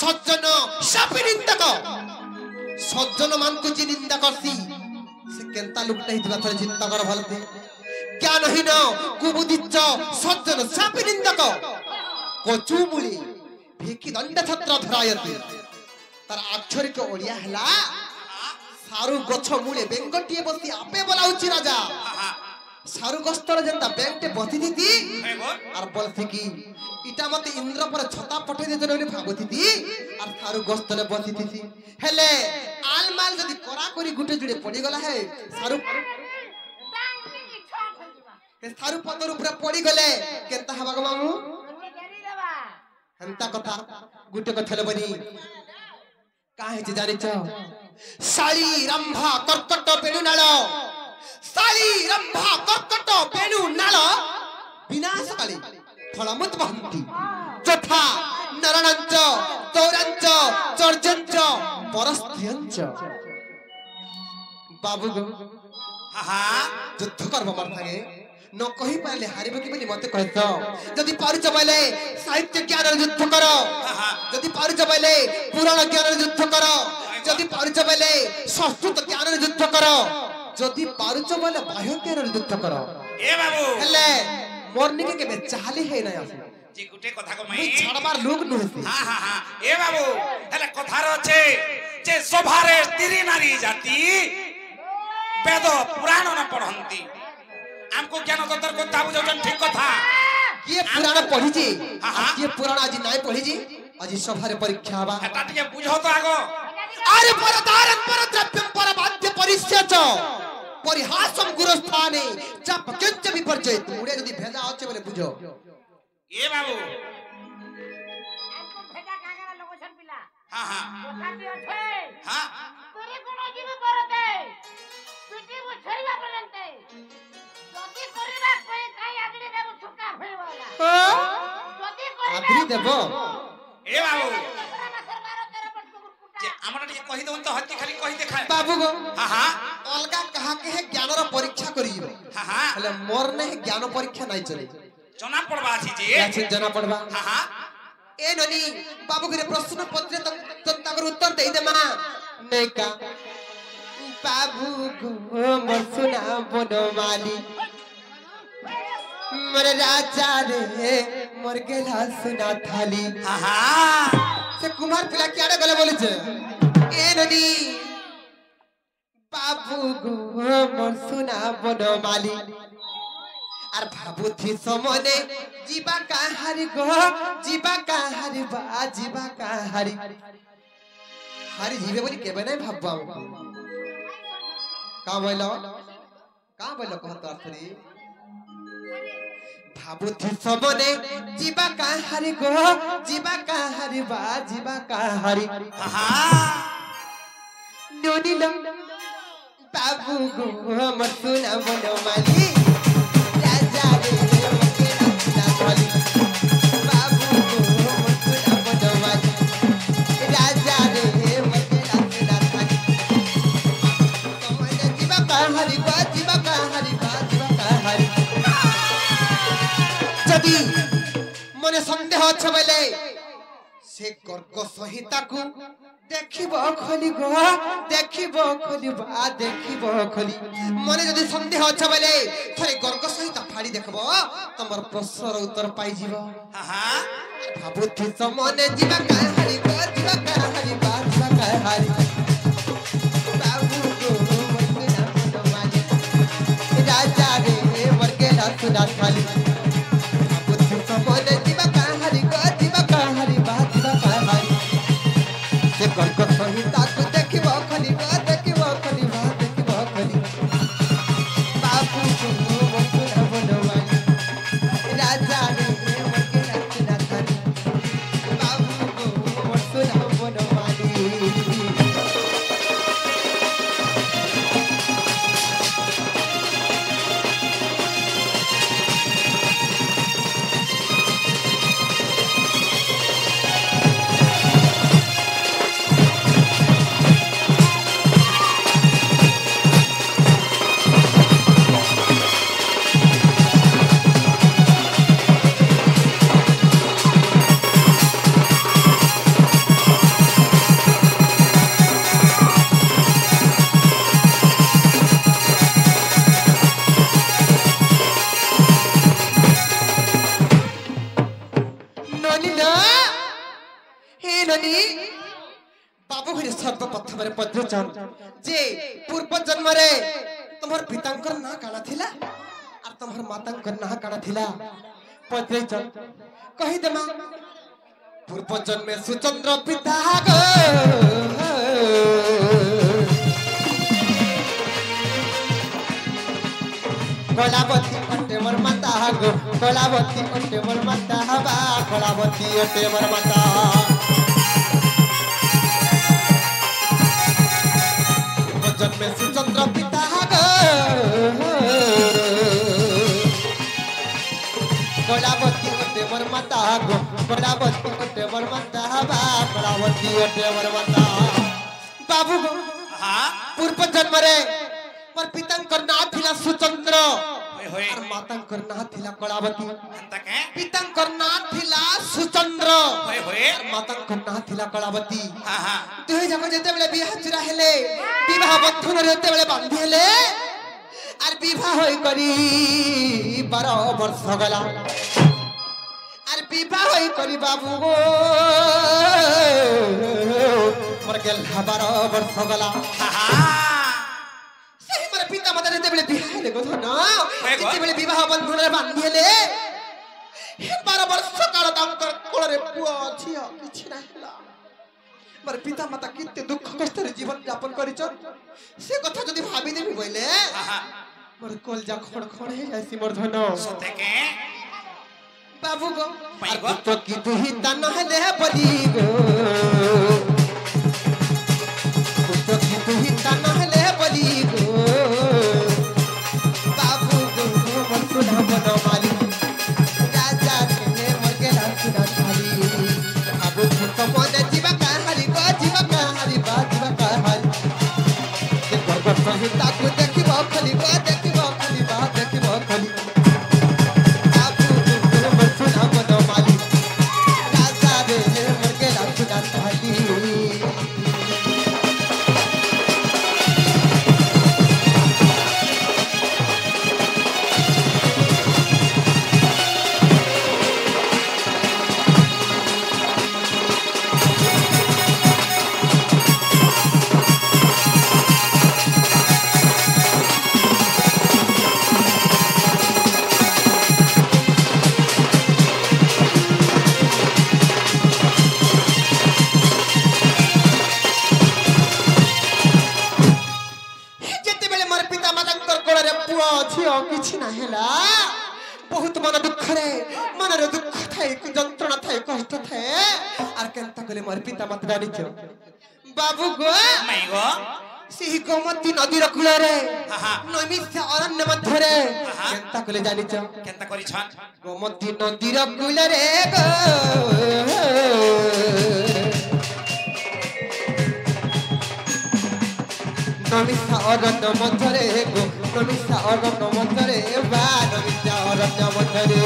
सज्जन शापि निंदक सज्जन मान को जे निंदा करसी से केंता लुकटा हितला थरे चिंता कर भलते ज्ञानहीन कुबुद्धिच्च सज्जन शापि निंदक कोचुमुळे ढेकी दंड छत्र धरायते तार अक्षरिक ओडिया हला सारु गछ मूले बेंगटिए बसी आपे बोलाउची राजा सारु गस्तर जंता बेंगटे बसी दीती और बोलथि की इटा मते इंद्र पर छता पठे दे जने भागथि दी और सारु गस्तले बसी थी हेले आल माल जदी कोरा करी गुटे जुडे पड़ी गला है सारु पतर ऊपर पड़ी गले केनता हबा गो मामू हंता कथा गुटे कथा लेबनी काहे जे जानि छ साली रंभा कर्कट पेणु नाळ साली रंभा कर्कट पेणु नाळ विनाश काली फलमुत बहंती तथा नरणांच तौरांच चर्जंच परस्त्रियंच बाबू गो हां युद्ध करब मरथागे न कहि पाले हारिबो कि बोली मते कहत जदी पारुच बाले साहित्य ज्ञान युद्ध करो जदी पारुच बाले पुराण ज्ञान युद्ध करो जदी पारुच बाले संस्कृत ज्ञान युद्ध करो जदी पारुच बाले बाह्य ज्ञान युद्ध करो ए बाबू हेले मोरनी के केबे चाली है ना आसे जी गुटे कथा को मई छड़बार लोग नहसे हां ए बाबू हेले कथा रो छे जे सभारे स्त्री नारी जाति वेद पुराण न पढ़ंती हमको ज्ञान तंत्र को ताबु जन ठीक कथा ये पुराण पढ़ी जी ये पुराण आज नाही पढ़ी जी आज सभारे परीक्षा बा एटा टिके बुझो तो आगो अरे परदारन परद्रव्यम परबाध्य परिस्यच परिहासम गुरुस्थाने जप कंच विपर्जय मुड़े यदि भेजा आछे बोले बुझो ए बाबू हमको भेजा कागरा लोकेशन पिला हां कोठाती আছে हां तोरे कोनो जीव परते पिटी बुछरिया परंते যদি করিবা কই কাই আগড়ি দেব ছুকা হইবালা যদি फ्री देबो ए बाबू जे हमरा टिके कहि दउन तो हत्ती खाली कहि देखाए बाबू गो हां हां अलगा कहा के है ज्ञान रो परीक्षा करियो हां हां हले मोर ने ज्ञान परीक्षा नहीं चले जना पड़बा छी जे याचिन जना पड़बा हां हां ए ननी बाबू के प्रश्न पत्र तक तक उत्तर दे दे मां नहीं का बाबू गो मोर सुना बनमाली मोर राजा रे मोर गेला सुना थाली हां हां से कुमार पिला क्याडे गले बोले छे ए ननी बाबू गो मोर सुना बनमाली আর ভাবুথি সমনে জীবা কাহারি গো জীবা কাহারি বা জীবা কাহারি হারি জিবে বলি কেবে নাই ভাববা কা বইল কত আছরি ভাবুথি সমনে জীবা কাহারি গো জীবা কাহারি বা জীবা কাহারি हां ননিল বাবু গো মোর সোনা বনমালি মনে সন্দেহ আছে বলে সে গর্গ সহিতাকু দেখিব খলি গো দেখিব খলি বা দেখিব খলি মনে যদি সন্দেহ আছে বলে থরে গর্গ সহিতা ফাড়ি দেখব তোমার প্রশ্নর উত্তর পাই যাব हां ভাবুথি সমনে জীবা কাহারি গো জীবা কাহারি বা জীবা কাহারি বাবু গো মরকে না বনমালি রাজা রে মরকে না সুনা খালি ভাবুথি সমনে জীবা কাহারি গো জীবা কাহারি বা জীবা কাহারি সে গর্গ সহিতা কু দেখিব খলি গো দেখিব খলি বা দেখিব খলি বাবু গো মরকে না বনমালি রাজা রে মরকে না সুনা খালি বাবু গো মরকে না বনমালি बाबू घरे सर्वप्रथम पद्रचन जे पूर्व जन्म रे तुम्हार पितांकर ना काना थिला और तुम्हार मातांकर ना काना थिला पद्रचन कहि देमा पूर्व जन्म में सुचंद्र पिता गो कलावती ओटे मोर माता गो कलावती ओटे मोर माता बा कलावती ओटे मोर माता जन्मे सुचंद्र पिता गो कलावती ओटे मोर माता गो कलावती ओटे मोर माता बा कलावती ओटे मोर माता बाबू गो हां पूर्व जन्म रे मोर पितांकर नाम थिला सुचंद्र होय होय और मातांकर नाम थिला कलावती अंत के पितांकर नाम थिला सुचंद्र होय होय और मातांकर नाम थिला कलावती हां हां दुई जग जेते बेले बियाह चुरा हेले विवाह बंधन रेते बेले बांधी हेले और विवाह होई करी 12 वर्ष गला और विवाह होई करी बाबू गो मोर गेल 12 वर्ष गला हां सही मोर पिता माता रेते बेले बियाह हेले गो धन जेते बेले विवाह बंधन रे बांधी हेले 12 वर्ष काल तांकर कोळरे पुआ छिया किछि ना हेला मोर पिता माता किते दुख कष्ट रे जीवन यापन करिछन से कथा जदी भाबी देबी बइले मोर कलजा खड़खड़ हे जासी मोर धन सते के बाबू गो पाई गो तो की तुही तन हेले बली गो तो की तुही तन हेले बली गो बाबू गो मोर सुना बनमाली राजा के मोर के सुना खाली सही ताकू देखिबो खाली बा देखिबो खाली बा देखिबो खाली बाबू मसुना बनो माली राजा रे मरके लाचुना थाली किछि ना हेला बहुत मन दुख रे मन रे दुख थाए जंत्रणा थाए कष्ट थाए आर केनता गले मोर पिता मत गाड़ी छ बाबू गो मैं गो सिही गोमती नदी र कूल रे नैमिष अरण्य मध्य रे केनता गले जानि छ केनता करी छन गोमती नदी र कूल रे गो नमिषा अरण्य मध्य रे गो नमिषा अरण्य मध्य रे बा नमिषा अरण्य मध्य रे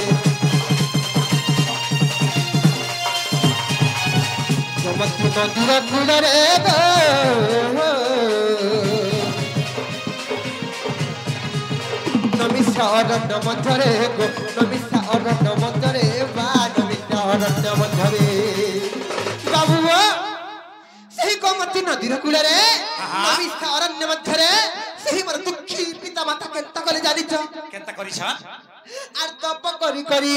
गोमती नदी र कूल रे गो नमिषा अरण्य मध्य रे गो नमिषा अरण्य मध्य रे बा नमिषा अरण्य मध्य रे बाबू सही गोमती नदी र कूल रे नमिषा अरण्य मध्य रे सही मोर दुखी पिता माता केनता कले जानि छ केनता करी छन आर तप करी करी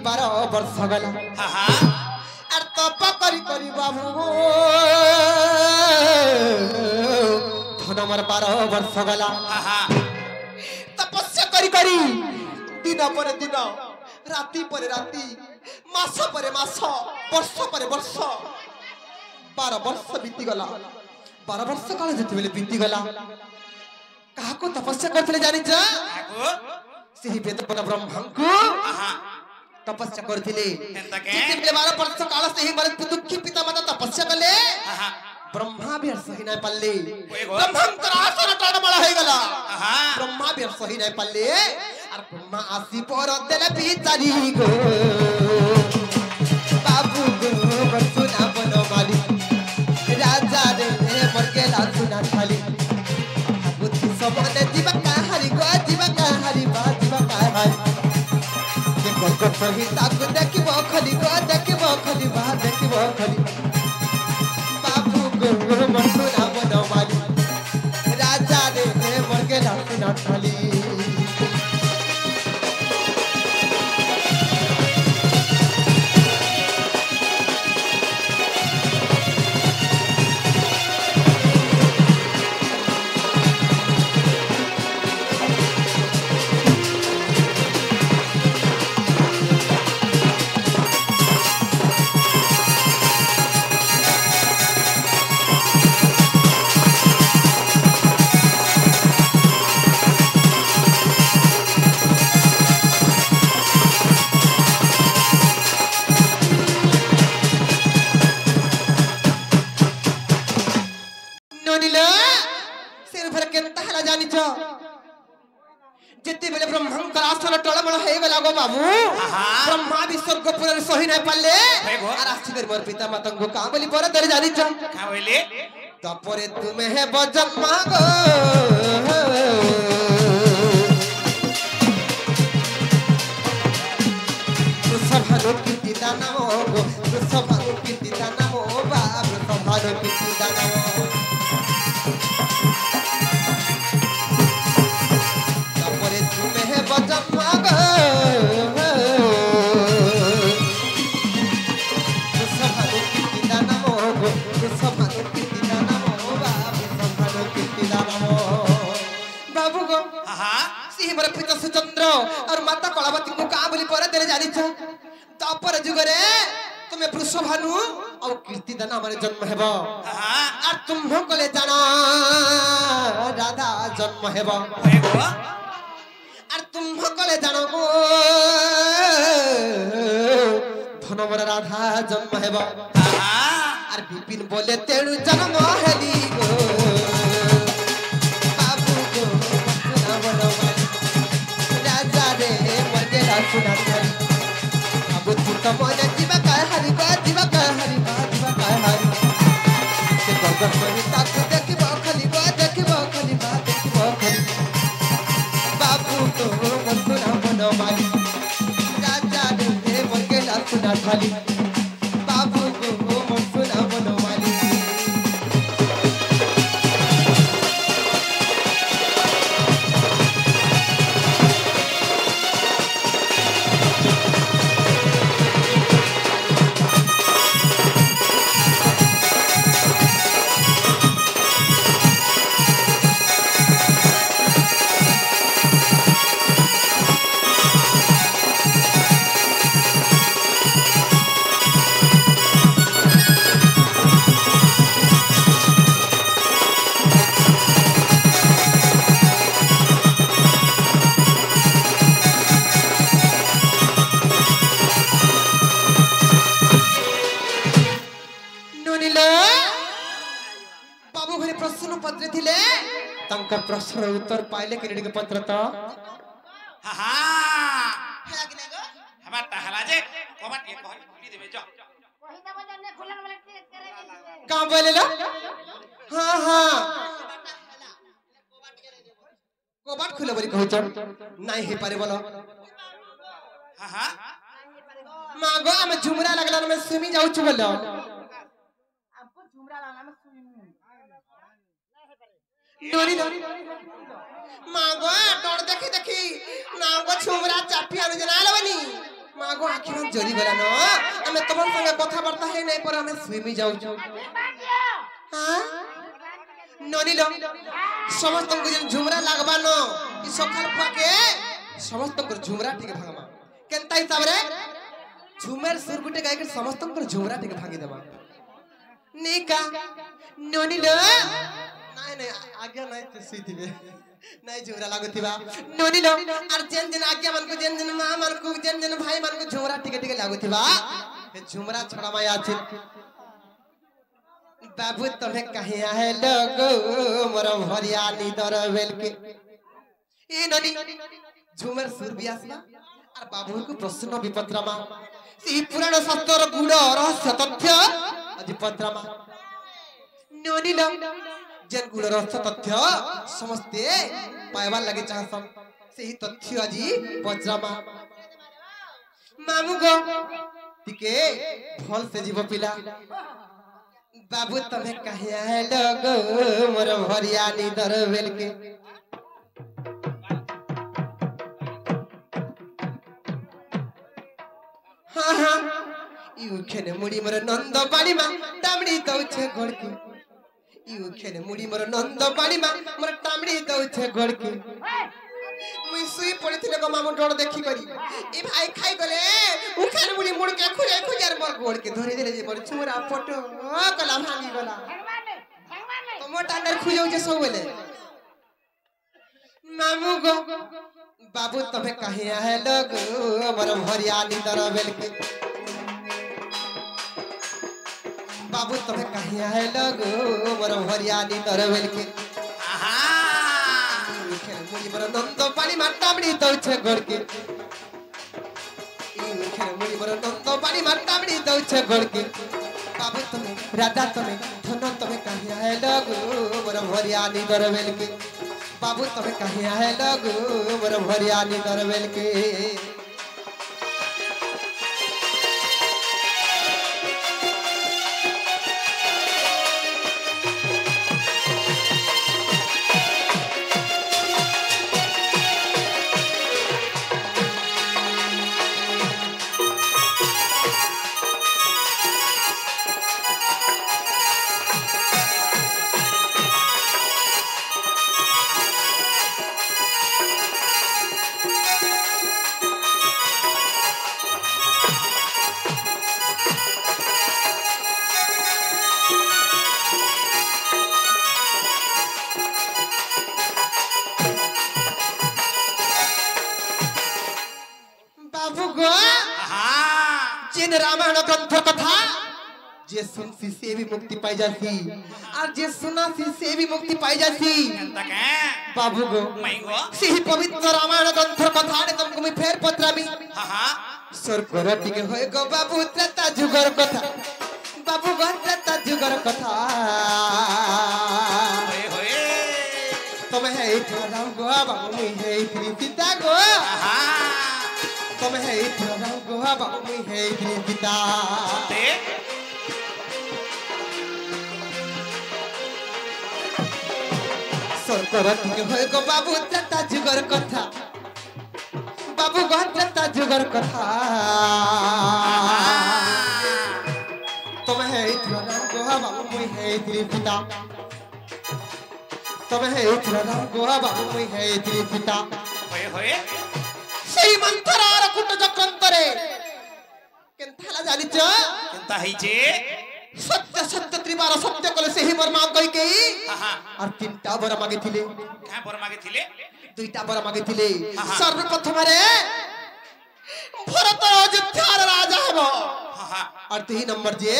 12 वर्ष गला आर तप करी करी बाबू धन मोर 12 वर्ष गला तपस्या करी करी दिन पर दिन राति पर राति मास पर मास वर्ष पर वर्ष 12 वर्ष बीती गला 12 वर्ष काल जति बेले बीती गला काहा को तपस्या करथले जानि छ सेही वेदपन ब्रह्मा को तपस्या करथिले जति बेले 12 वर्ष काल सेही मर दुखी पिता माता तपस्या कले ब्रह्मा भी सही नै पल्ले ब्रह्मा आसन टडमळ होई गला ब्रह्मा भी सही नै पल्ले आर ब्रह्मा आसी पर देले बिचारी गो बाबू गो बसुना बनो माली राजा रे मरके लाचुना थाली बुद्धि सबने जीवा कहारी गो जीवा कहारी बा जीवा कहारी देखो को सही ताक देखिबो खाली गो देखिबो खाली बा देखिबो खाली बाबू गो मसुना बनो माली राजा रे मरके लाचुना थाली ब्रह्मा भी स्वर्गपुर सही नहीं पल्ले आरासी कर मोर पिता माता को का बोली पर दर जानि छ का बोली तपरे तुमे है बजन मागो सभानो कीर्ति दानमो गो सभानो कीर्ति दानमो बाब सभानो कीर्ति दानमो तपरे तुमे है बजन मागो और माता कलावती को का बोली पर देले जानि छ तापर जुगरे तुमे वृषभानु और कीर्तिदान हमरे जन्म हेबो और तुम कले जाना राधा जन्म हेबो और तुम कले जानो गो धनवर राधा जन्म हेबो और विपिन बोले तेणु जन्म हेली गो सोना थाली बाबू को मोर सोना बनवाली प्रश्न उत्तर पाइले क्रेडिट के पत्र तो हा हा हमार टहला जे कोबट ये कह खुली देबे जो वही तो बजन ने खुलन वाला टेक करे का बोले लो हां हां कोबट खुले बरी कहू छ नाही हे पारे बोलो हा हा मागो हम झुमरा लगला में सुमी जाऊ छु बोलो हमको झुमरा लाना में सुनी नोनी नोनी मागो डर देखी देखी नागो छुमरा चापी आनु जना लवनी मागो आखि में जरी गला न हमें तमन संगे कथा वार्ता है नहीं पर हमें स्विमी जाऊ छु हां नोनी लो समस्त को जन झुमरा लागबा न ई सखल पाके समस्त को झुमरा ठीक भागमा केनता हिसाब रे झुमर सुर गुटे गाय के समस्त को झुमरा ठीक भागी देबा निका नोनी लो नहीं नहीं आज्ञा नहीं तो सीधी नहीं झुमरा लागुथिबा नोनी लो और जन जन आज्ञा मन को जन जन मां मन को जन जन भाई मन को झुमरा टिके टिके लागुथिबा ए झुमरा छोड़ा माया अछि बाबू तमे कहिया है लोगो मोर भरिया निदर बेल के ए नोनी झुमर सुर बियासबा और बाबू को प्रश्न विपत्रमा सी पुराण शास्त्र गुड़ रहस्य तथ्य अधिपत्रमा नोनी लो जन गुण रहस्य तथ्य समस्ते पाइबार लगे चाहसन सेही तथ्य আজি बज्रमा मामू गो टिके फल से जीव पिला बाबू तमे कहिया है लोगो मोर भरिया निदर बेल के हां हां यू खेने मुड़ी मोर नंद बाड़ी मा डामड़ी दउछे गोड़की यू खेने मुड़ी मोर नंद पानी मा मोर टामड़ी दउछे गोड़की मुई सुई पड़िथिले गो मामू डर देखि करी ए भाई खाई गले उ खेने मुड़ी मुड़ के खुजे खुजार मोर गोड़ के धरि देले जे मोर छुरा फोटो कला भांगी गला तो मोटा अंदर खुजौ जे सब बेले मामू गो बाबू तबे कहिया है लोग मोर भरिया निदर बेल के बाबू तमे कहिया है लगो मोर भरिया निदर बेल के आहा खेल मुड़ी मोर नंद पानी माटामड़ी दउछे गोड़ के ई खेल मुड़ी मोर नंद पानी माटामड़ी दउछे गोड़ के बाबू तमे राजा तमे धन तमे कहिया है लगो मोर भरिया निदर बेल के बाबू तमे कहिया है लगो मोर भरिया निदर बेल के जिन रामायण ग्रंथ कथा जे सुनसी से भी मुक्ति पाई जासी और जे सुनासी से भी मुक्ति पाई जासी बाबू गो सही पवित्र रामायण ग्रंथ कथा ने तुमको मैं फेर पत्रामी स्वर्ग रटी के होए गो बाबू त्रेता जुगर कथा बाबू गो त्रेता जुगर कथा तुम है इतना राम गो बाबू मैं है इतनी सीता गो ତମେ ହେଇଥିଲ ରଙ୍ଗ ବାବୁ ମୁଇଁ ହେଇଥିଲି ପିତା ଦେ ସରକାର ଟିକେ ହଏ ଗো ବାବୁ ତା ଯୁଗର କଥା ବାବୁ ଗହରେ ତା ଯୁଗର କଥା ତମେ ହେଇଥିଲ ରଙ୍ଗ ବାବୁ ମୁଇଁ ହେଇଥିଲି ପିତା ତମେ ହେଇଥିଲ ରଙ୍ଗ ବାବୁ ମୁଇଁ ହେଇଥିଲି ପିତା ହୋଏ ହୋଏ সেই মন্থরার কুট চক্রান্তরে কেনতা হলা জানিছ কেনতা হইছে সত্য সত্য ত্রিবার সত্য কলে সেই মোর মা কইকেই হা আর তিনটা বড় মাগিছিলে কাঁ পর মাগিছিলে দুইটা বড় মাগিছিলে সর্বপ্রথমে ভরত অযোধ্যার রাজা হব হা আর দুই নম্বর যে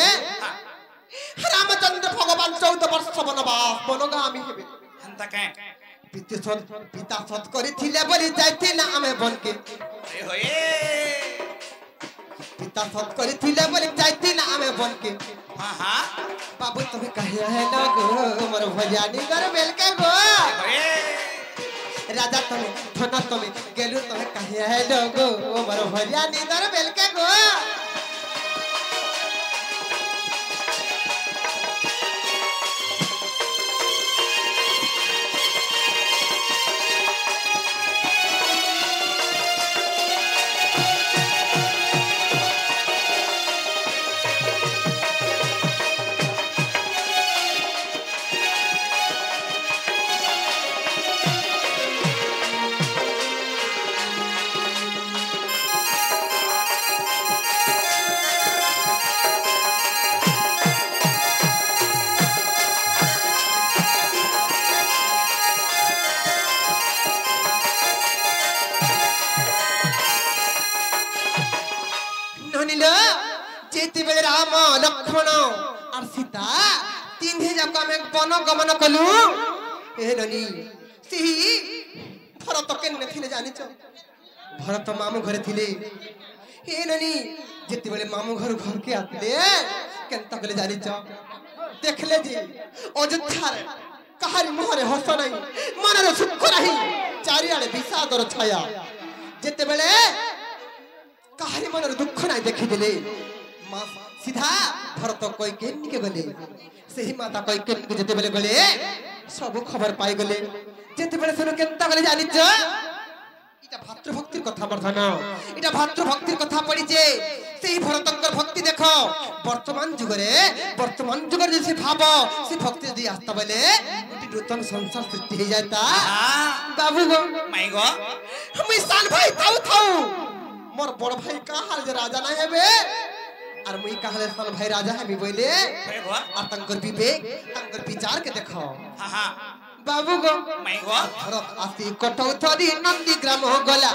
রামচন্দ্র ভগবান 14 বর্ষ বনবাস বনগামী হবে হেনতা কাঁ পিতা সৎ করিছিলে বলি যাইছিলা আমি বনকে হোয়ে হোয়ে পিতা সৎ করিছিলে বলি যাইছিলা আমি বনকে হা बाबू तुम्हें कहे है ना गो मोर भजानी कर बेल के गो होए राजा तुम्हें धन तुम्हें गेलु तुम्हें कहे है ना गो मोर भजानी कर बेल के गो राम लक्ष्मण और सीता तीन जाक आम वन गमन कलु एनी भरत के जानी भरत मामू घरे थे एनी जिते बड़े मामू घर घर के आते केनता कले जानी देखले जी अयोध्या कहारी मुहरे हस नहीं मन सुख नहीं चारिआडे विषादर छाया जिते बड़े कहारी मन दुख नहीं देखीदे सीधा भरत कई के गले से ही माता कई के जेते बेले गले सब खबर पाई गले जेते बेले सुनो केनता गले जानि छ इटा भातृभक्तिर कथा वर्धन इटा भातृभक्तिर कथा पड़ी जे सेही भरतंकर भक्ति देखो वर्तमान जुगरे जे से भाव से भक्ति यदि आस्ता बेले उठी नूतन संसार सृष्टि हो जाता बाबू गो माई गो हम ईशान भाई थाऊ मोर बड़ भाई का हाल जे राजा ना हेबे और मुई कहले सन भाई राजा है मी बोले और तंकर विवेक तंकर विचार के देखो हा बाबू गो माई गो भरत आसी कटौथरी नंदी ग्राम हो गला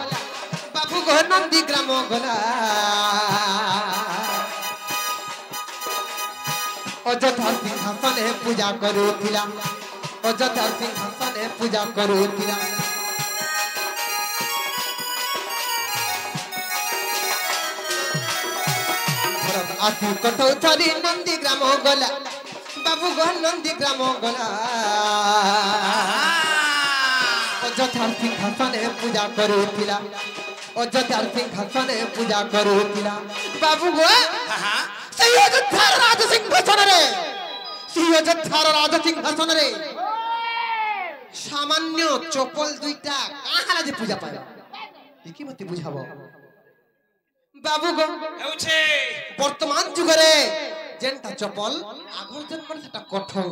बाबू गो नंदी ग्राम हो गला अयोध्या सिंहासन पूजा करूथिला अयोध्या सिंहासन पूजा करूथिला आती कटौथरी नंदी ग्राम गला बाबू गो नंदी ग्राम गला अयोध्या सिंहासन पूजा करूथिला अयोध्या सिंहासन पूजा करूथिला बाबू गो सही अयोध्या राज सिंहासन रे सही अयोध्या राज सिंहासन रे सामान्य चपल दुईटा काहाला जे पूजा पाए देखि मते बुझाबो बाबू गो हेउछे वर्तमान जुगरे जेंटा चपल आगो जन्म सेटा कठौ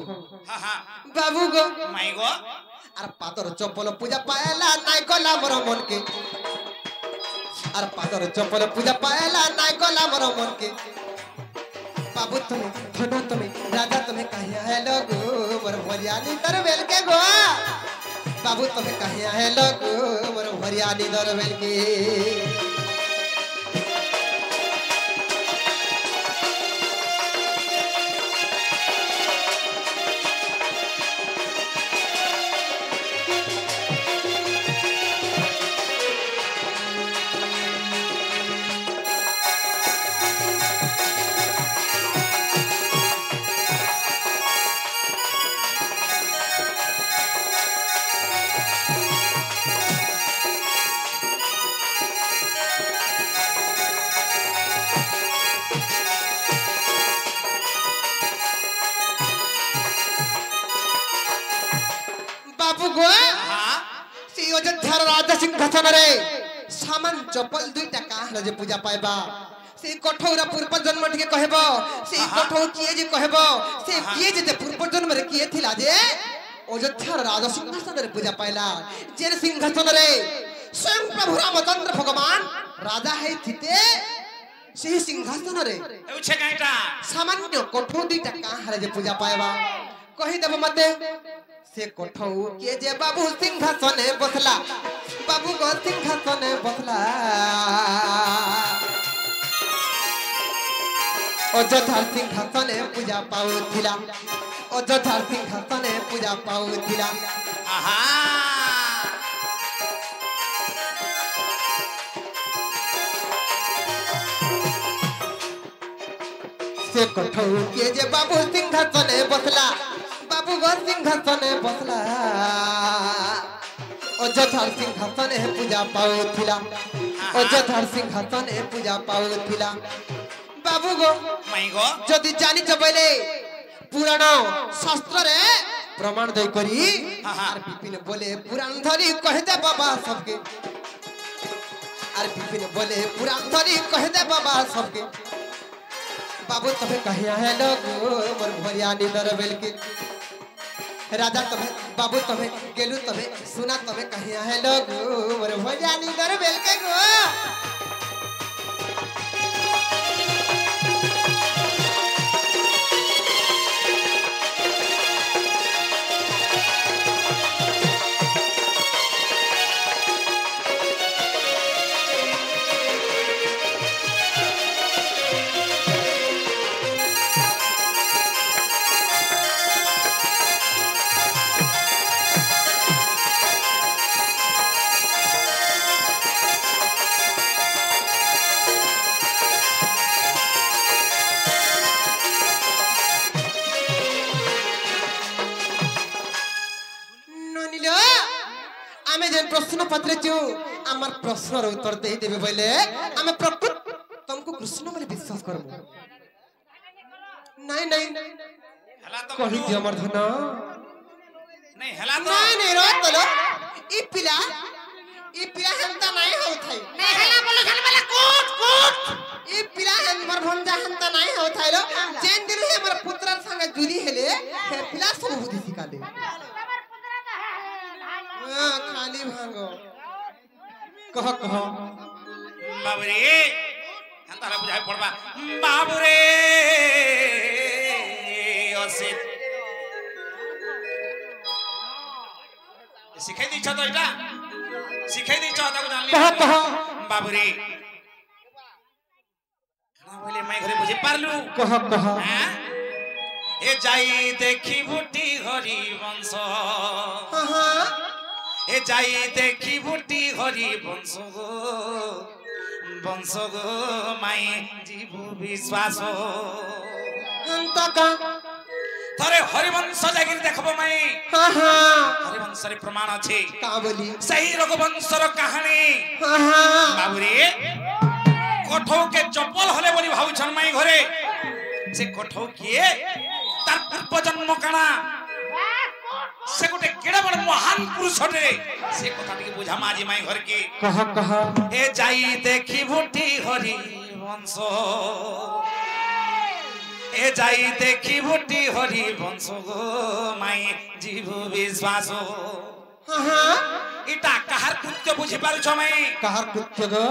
हा बाबू गो माई गो आर पादर चपल पूजा पाएला नाय गला मोर मन के आर पादर चपल पूजा पाएला नाय गला मोर मन के बाबू तुम धन तुम राजा तुम कहिया है लगो मोर भरियानी दर बेल के गो बाबू तुम कहिया है लगो मोर भरियानी दर बेल के बाबू गो हां से अयोध्या राजा सिंहासन रे सामान चपल दुईटा काहला जे पूजा पाइबा से कठौरा पूर्व जन्म के कहबो से कठौ किए जे कहबो से किए जे पूर्व जन्म रे किए थिला जे अयोध्या राजा सिंहासन रे पूजा पाइला जे सिंहासन रे स्वयं प्रभु रामचंद्र भगवान राजा है थिते से सिंहासन रे उछे काईटा सामान्य कठौ दुईटा काहला जे पूजा पाइबा कहि देब मते से कठौ के जे बाबू सिंहासने बसला बाबू गो सिंहासने बसला अयोध्या सिंहासने पूजा पाउथिला अयोध्या सिंहासने पूजा पाउथिला आहा से कठौ के जे बाबू सिंहासने बसला बाबू गो सिंहासने बसला अयोध्या सिंहासने पूजा पाउथिला अयोध्या सिंहासने पूजा पाउथिला बाबू गो माई गो जदि जानि जबले पुराण शास्त्र रे प्रमाण दे करी आर विपिन बोले पुराण धरी कह दे बाबा सबके आर विपिन बोले पुराण धरी कह दे बाबा सबके बाबू तबे कहिया है लोग मोर भरिया निदर बेल के राजा तबे बाबू तबे गेलु तबे सुना तबे कहिया है लोग मोर भरिया निदर बेल के गो प्रश्न पत्र जो आमर प्रश्न रो उत्तर दे देबे बोले हम प्रकृत तुमको कृष्ण बोले विश्वास करबो नहीं नहीं हला तो कहि दे हमर धन नहीं हला तो नहीं रो तलो ई पिला हंता नहीं हो थाई नहीं हला बोलो जन वाला कूट ई पिला हमर भंजा हंता नहीं हो थाई लो जेन दिन हे हमर पुत्र संग जुली हेले हे पिला सब बुद्धि सिखा दे तमर पुत्र का है खाली भांगो कह बाबरे हंताला बुझाय पड़बा बाबरे असित सिखाई दी छ तो एटा सिखाई दी छ ताको जानली कह बाबरे खाना बोले मैं घरे बुझे पारलु कह हां ए जाई देखी बुटी हरि वंश हां ए जाई देखी बुटी हरि वंश गो माई जीवु विश्वास हंता का थरे हरिवंश जागिर देखबो माई हां हरिवंश रे प्रमाण अछि का बोली सही रघुवंश रो कहानी हां बाबुरी कठौ के चपल हले बोली भाउ छन माई घरे से कठौ किए तार पूर्व जन्म काना से गोटे केड़ा बड़ महान पुरुष रे से कथा टिके बुझा माजी माई घर के कह ए जाई देखी बुटी हरि वंश ए जाई देखी बुटी हरि वंश गो माई जीवु विश्वास हां इटा कहार कृत्य बुझी पारु छ माई कहार कृत्य गो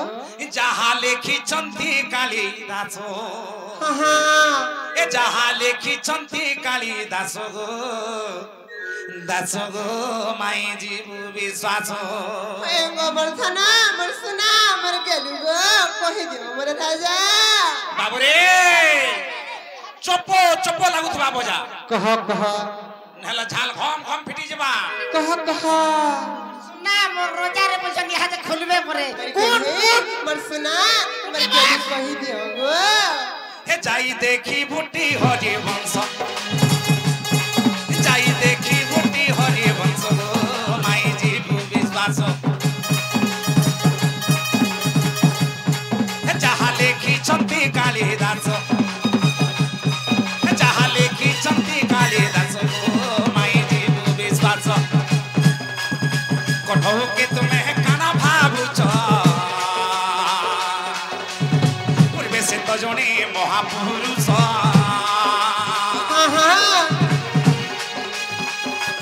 जहा लेखी चंती काली दास हां ए जहा लेखी चंती काली दास गो माई जीवु विश्वास ए गोवर्धना मर सुना मर गेलु गो कहि दियो मोर राजा बाबुरे चपो लागुथबा बजा कह नहला झाल घम फिटी जबा कह ना मोर रोजा रे बोल जनी हाथ खुलबे परे मर सुना मर गेलु कहि दियो गो हे जाई देखी बुटी हरि वंश जाई देखी बुटी हरि वंश गो माई जीवु विश्वास हे जहा लेखी चंती काली दास जहा लेखी चंती काली दास गो माई जीवु विश्वास कठौ के तुम्हें काना भावुच पूर्वे से तो जने महापुरुष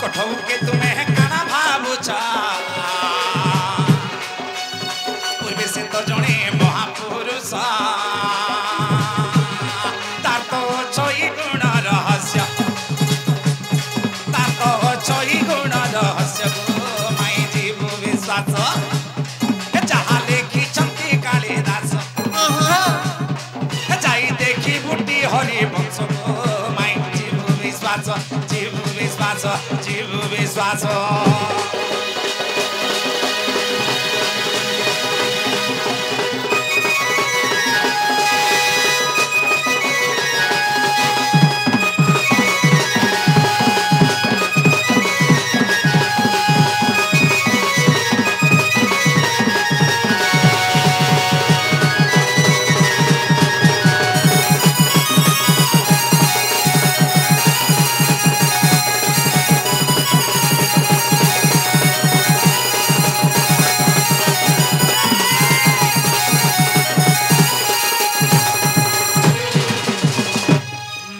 कठौ के तुम्हें काना भावुच पूर्वे से तो जने महापुरुष तार तो छई गुण रहस्य तार तो छई गुण रहस्य माई जीव विश्वास जहाँ लेखी चंती कालिदास जाई देखी बुटी हरि वंश माई जीव विश्वास जीव विश्वास जीव विश्वास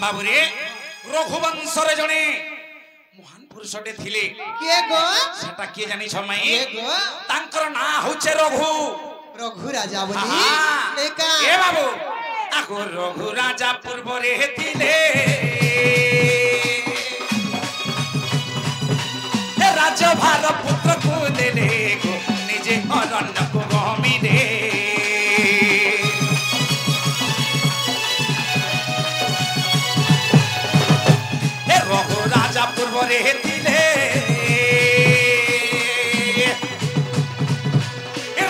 बाबुरे रघुवंशरे जने महान पुरुषटे थिले के गो सेटा के जानि छमई के गो तांकर ना होचे रघु रघु राजा बोली हाँ। एका ए बाबू आगो रघु राजा पूर्व रे थिले ए राजभार पुत्र को देले गो निजे अरण्य को गमी दे रघु राजा पूर्व रे थिले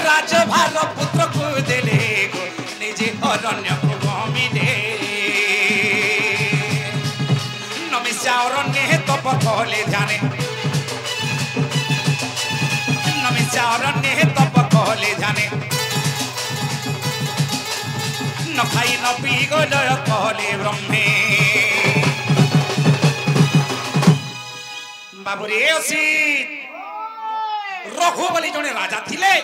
राजभार पुत्र को देले गो निजे अरण्य को गमी दे नमिष्या अरण्य तप कहले ध्याने नमिष्या अरण्य तप कहले ध्याने न खाई न पी गलय कहले ब्रह्मे बाबुरे असित रघु बोली जने राजा थिले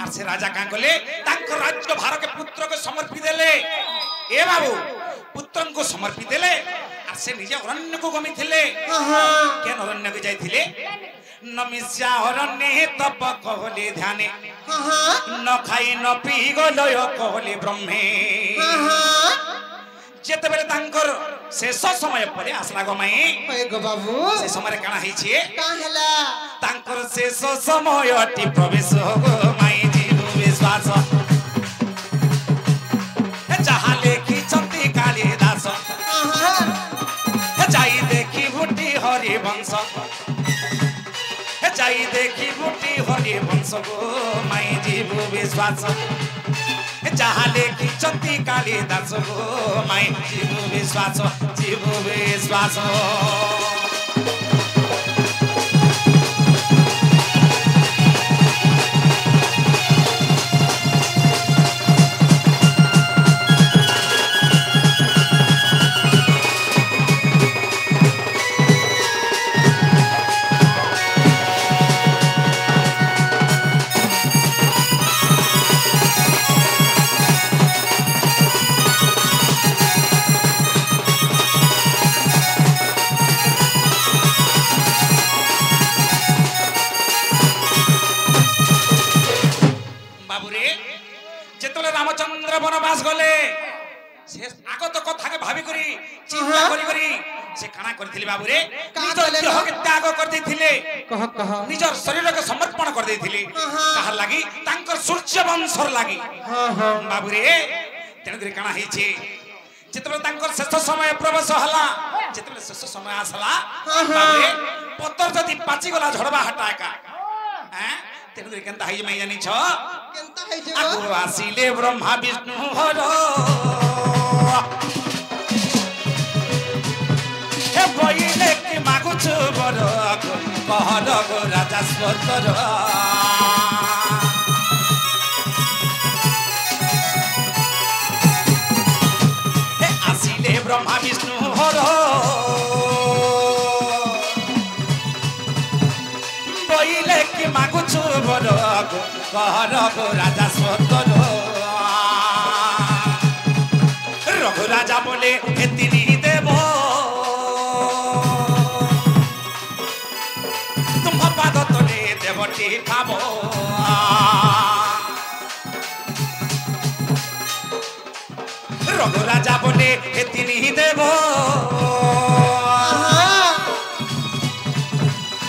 आर से राजा का कले तांको राज्य भार के पुत्र को समर्पित देले ए बाबू पुत्रन को समर्पित देले आर से निजे अरण्य को गमी थिले के अरण्य के जाई थिले नमिष्या अरण्य तप कहले ध्याने न खाई न पी गलय कहले ब्रह्मे जेते बेले तांकर शेष समय परे आसला गमाई ओए गो बाबू से समय काना हेछि का हला तांकर शेष समय अति प्रवेश गो माई जीव विश्वास जहाँ लेखी चंती कालिदास जाई देखी बुटी हरि वंश जाई देखी बुटी हरि वंश गो माई जीव विश्वास जहाँ लेखी चंती कालिदास गो माई जीव विश्वास जीव विश्वास रामचंद्र वनवास गले से आगत कथा के भाभी करी चिंता करी करी से काना करथिले बाबू रे निजर देह के त्याग कर देथिले कह निजर शरीर के समर्पण कर देथिले कहा लागी तांकर सूर्य वंशर लागी बाबू रे तेन करे काना हेछि जेतबे तांकर शेष समय प्रवेश हला जेतबे शेष समय आसला बाबू रे पत्तर जदी पाची गला झड़बा हटा का हैं तेन करे केनता हई मै जानि छ केनता हई जे आगो आसिले ब्रह्मा विष्णु हर हे बइले कि मागुछु बर कहर गो राजा स्वतर हे आसिले ब्रह्मा विष्णु हर बइ করিলে কি মাগুছু বড় কর গো রাজা সতর রঘু রাজা বলে হে তিনি দেব তুম পাদ তলে দেবটি খাব রঘু রাজা বলে হে তিনি দেব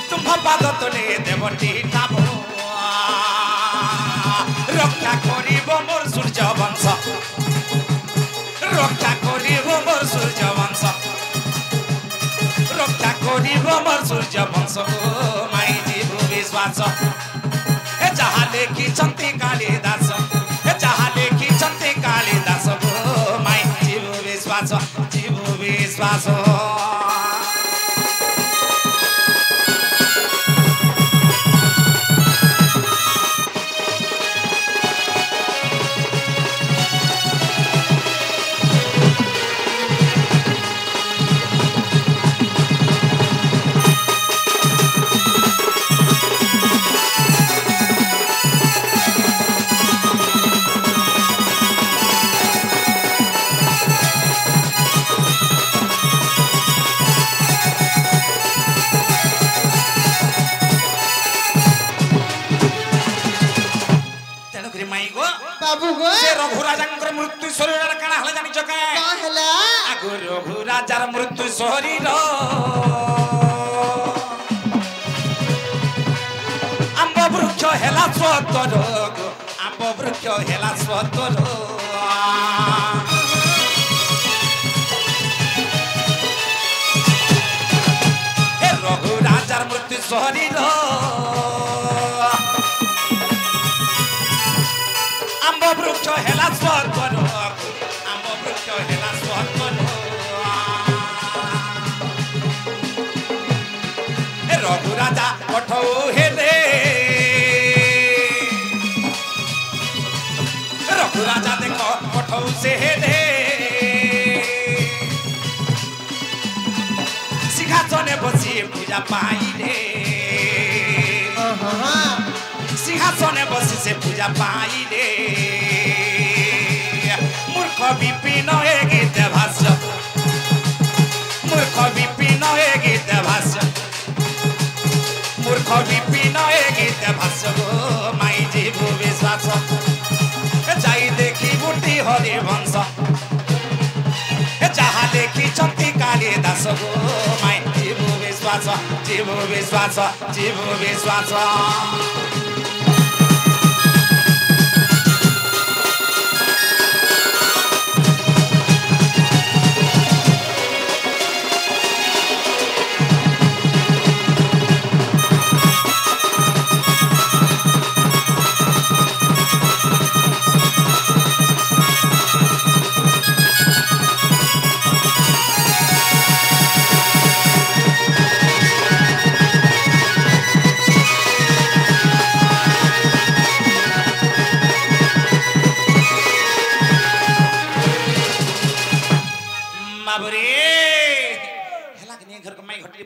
তুম পাদ তলে দেবটি খাব রক্ষা করিব মোর সূর্য বংশ রক্ষা করিব মোর সূর্য বংশ রক্ষা করিব মোর সূর্য বংশ মাই জীব বিশ্বাস এ যাহা লেখিছন্তি কালিদাস এ যাহা লেখিছন্তি কালিদাস মাই জীব বিশ্বাস জীব বিশ্বাস बाबू गो से रघु राजांकर मृत्यु शरीर काना हला जानि चके का हला आगो रघु राजार मृत्यु शरीर आंब वृक्ष हेला स्वतर आंब वृक्ष हेला स्वतर हे रघु राजार मृत्यु शरीर आंब वृक्ष हेला स्वतर आंब वृक्ष हेला स्वतर रघु राजा कठौ हेले रघु राजा देख कठौ से हेले सिंहासने बसी पूजा पाइले सिंहासने बसी से पूजा पाइले मूर्ख विपिन ए गीत भाष्य मूर्ख विपिन ए गीत भाष्य मूर्ख विपिन ए गीत भाष्य गो माई जीव विश्वास जाई देखी बुटी हरि वंश जहा देखी चंती कालिदास गो माई जीव विश्वास जीव विश्वास जीव विश्वास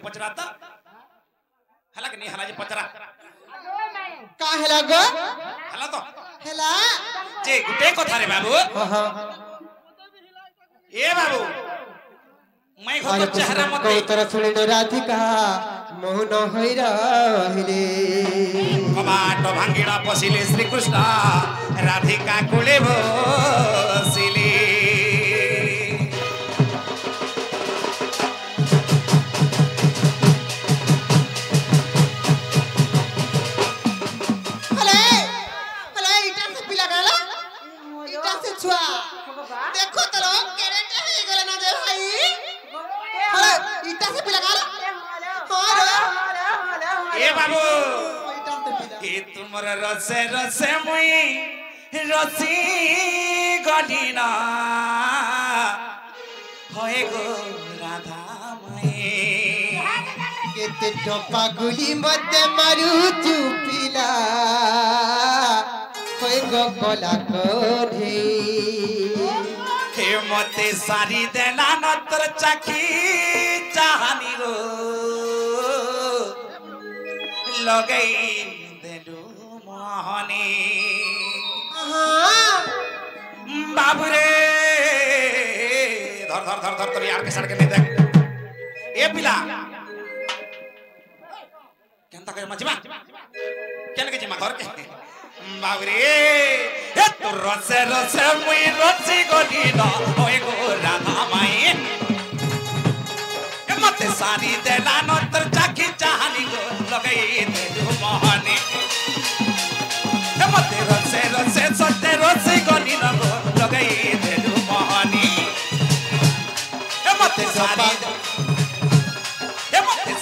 पचराता हला के नहीं हला जे पचरा का हला गो हला तो हला जे गुटे कथा रे बाबू ए बाबू मैं घो चेहरा मत को तरह सुने राधिका मोहन होई रहिले कबाट भांगिडा पसिले श्री कृष्ण राधिका कोले बसिले देखो तो लोग कैरेट है गले ना दे भाई हां ईटा से पिला गाल हां ए बाबू ए तुमर रसे रसे मुई रसी गडिना होए गो राधा मई केते टपा गुली मते मारू चुपिला होए गो गला कोढे हे मते सारी देला नतर चाखी चाहनी रो लगई देलु मोहनी बाबू रे धर धर धर धर धर यार के सड़ के नहीं देख ए पिला केनता कहे मचिमा केन के जिमा घर के बाबू रे ए तो रसे रसे मुई रसी गली न ओए गो राधा माई ए मते सारी देला न तर चाखी चाहनी गो लगई देलु मोहनी ए मते रसे रसे सते रसी गली न गो लगई देलु मोहनी ए मते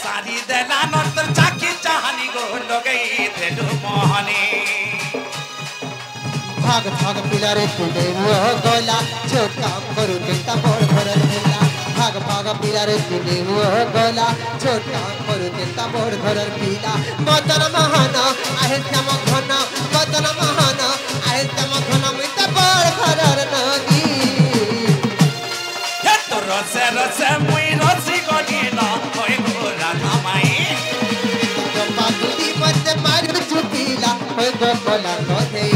सारी देला न तर चाखी चाहनी गो लगई देलु मोहनी भाग भाग पिला रे तुले हुआ गोला छोटा करू केता बड़ भरल पिला भाग भाग पिला रे तुले हुआ गोला छोटा करू केता बड़ भरल पिला बदन महाना आहे तम घन बदन महाना आहे तम घन मित बड़ भरल नदी हे तो रसे रसे मुई रसी गली न ओए गो राधा माई तो पागुली मत मारू चुकीला होय गो गोला कोथे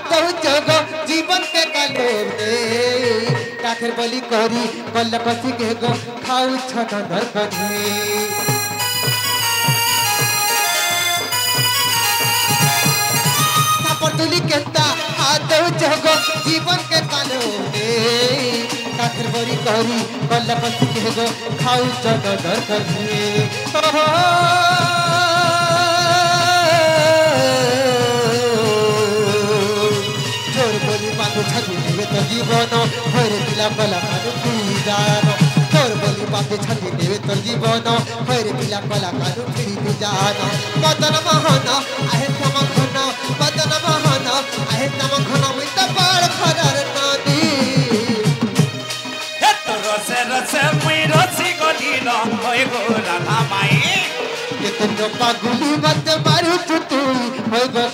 जीवन के काले काठर बलि करी कल कसी के गो खाऊ छन धर कनी सापरतुली केता हाथ जगो जीवन के काले काठर बलि करी कल कसी के गो खाऊ छन धर कनी तो जीवन हरे पिला कला कानु फिरी जानो तोर बोली बाते छंदी देवे तोर जीवन हरे पिला कला कानु फिरी जानो बदन महाना आहे तम घन बदन महाना आहे तम घन मित बड़ खरर नदी हे तो रसे रसे मुई रसी गली न ओए गो राधा माई के तुम पागुली मत मारू तू होय गो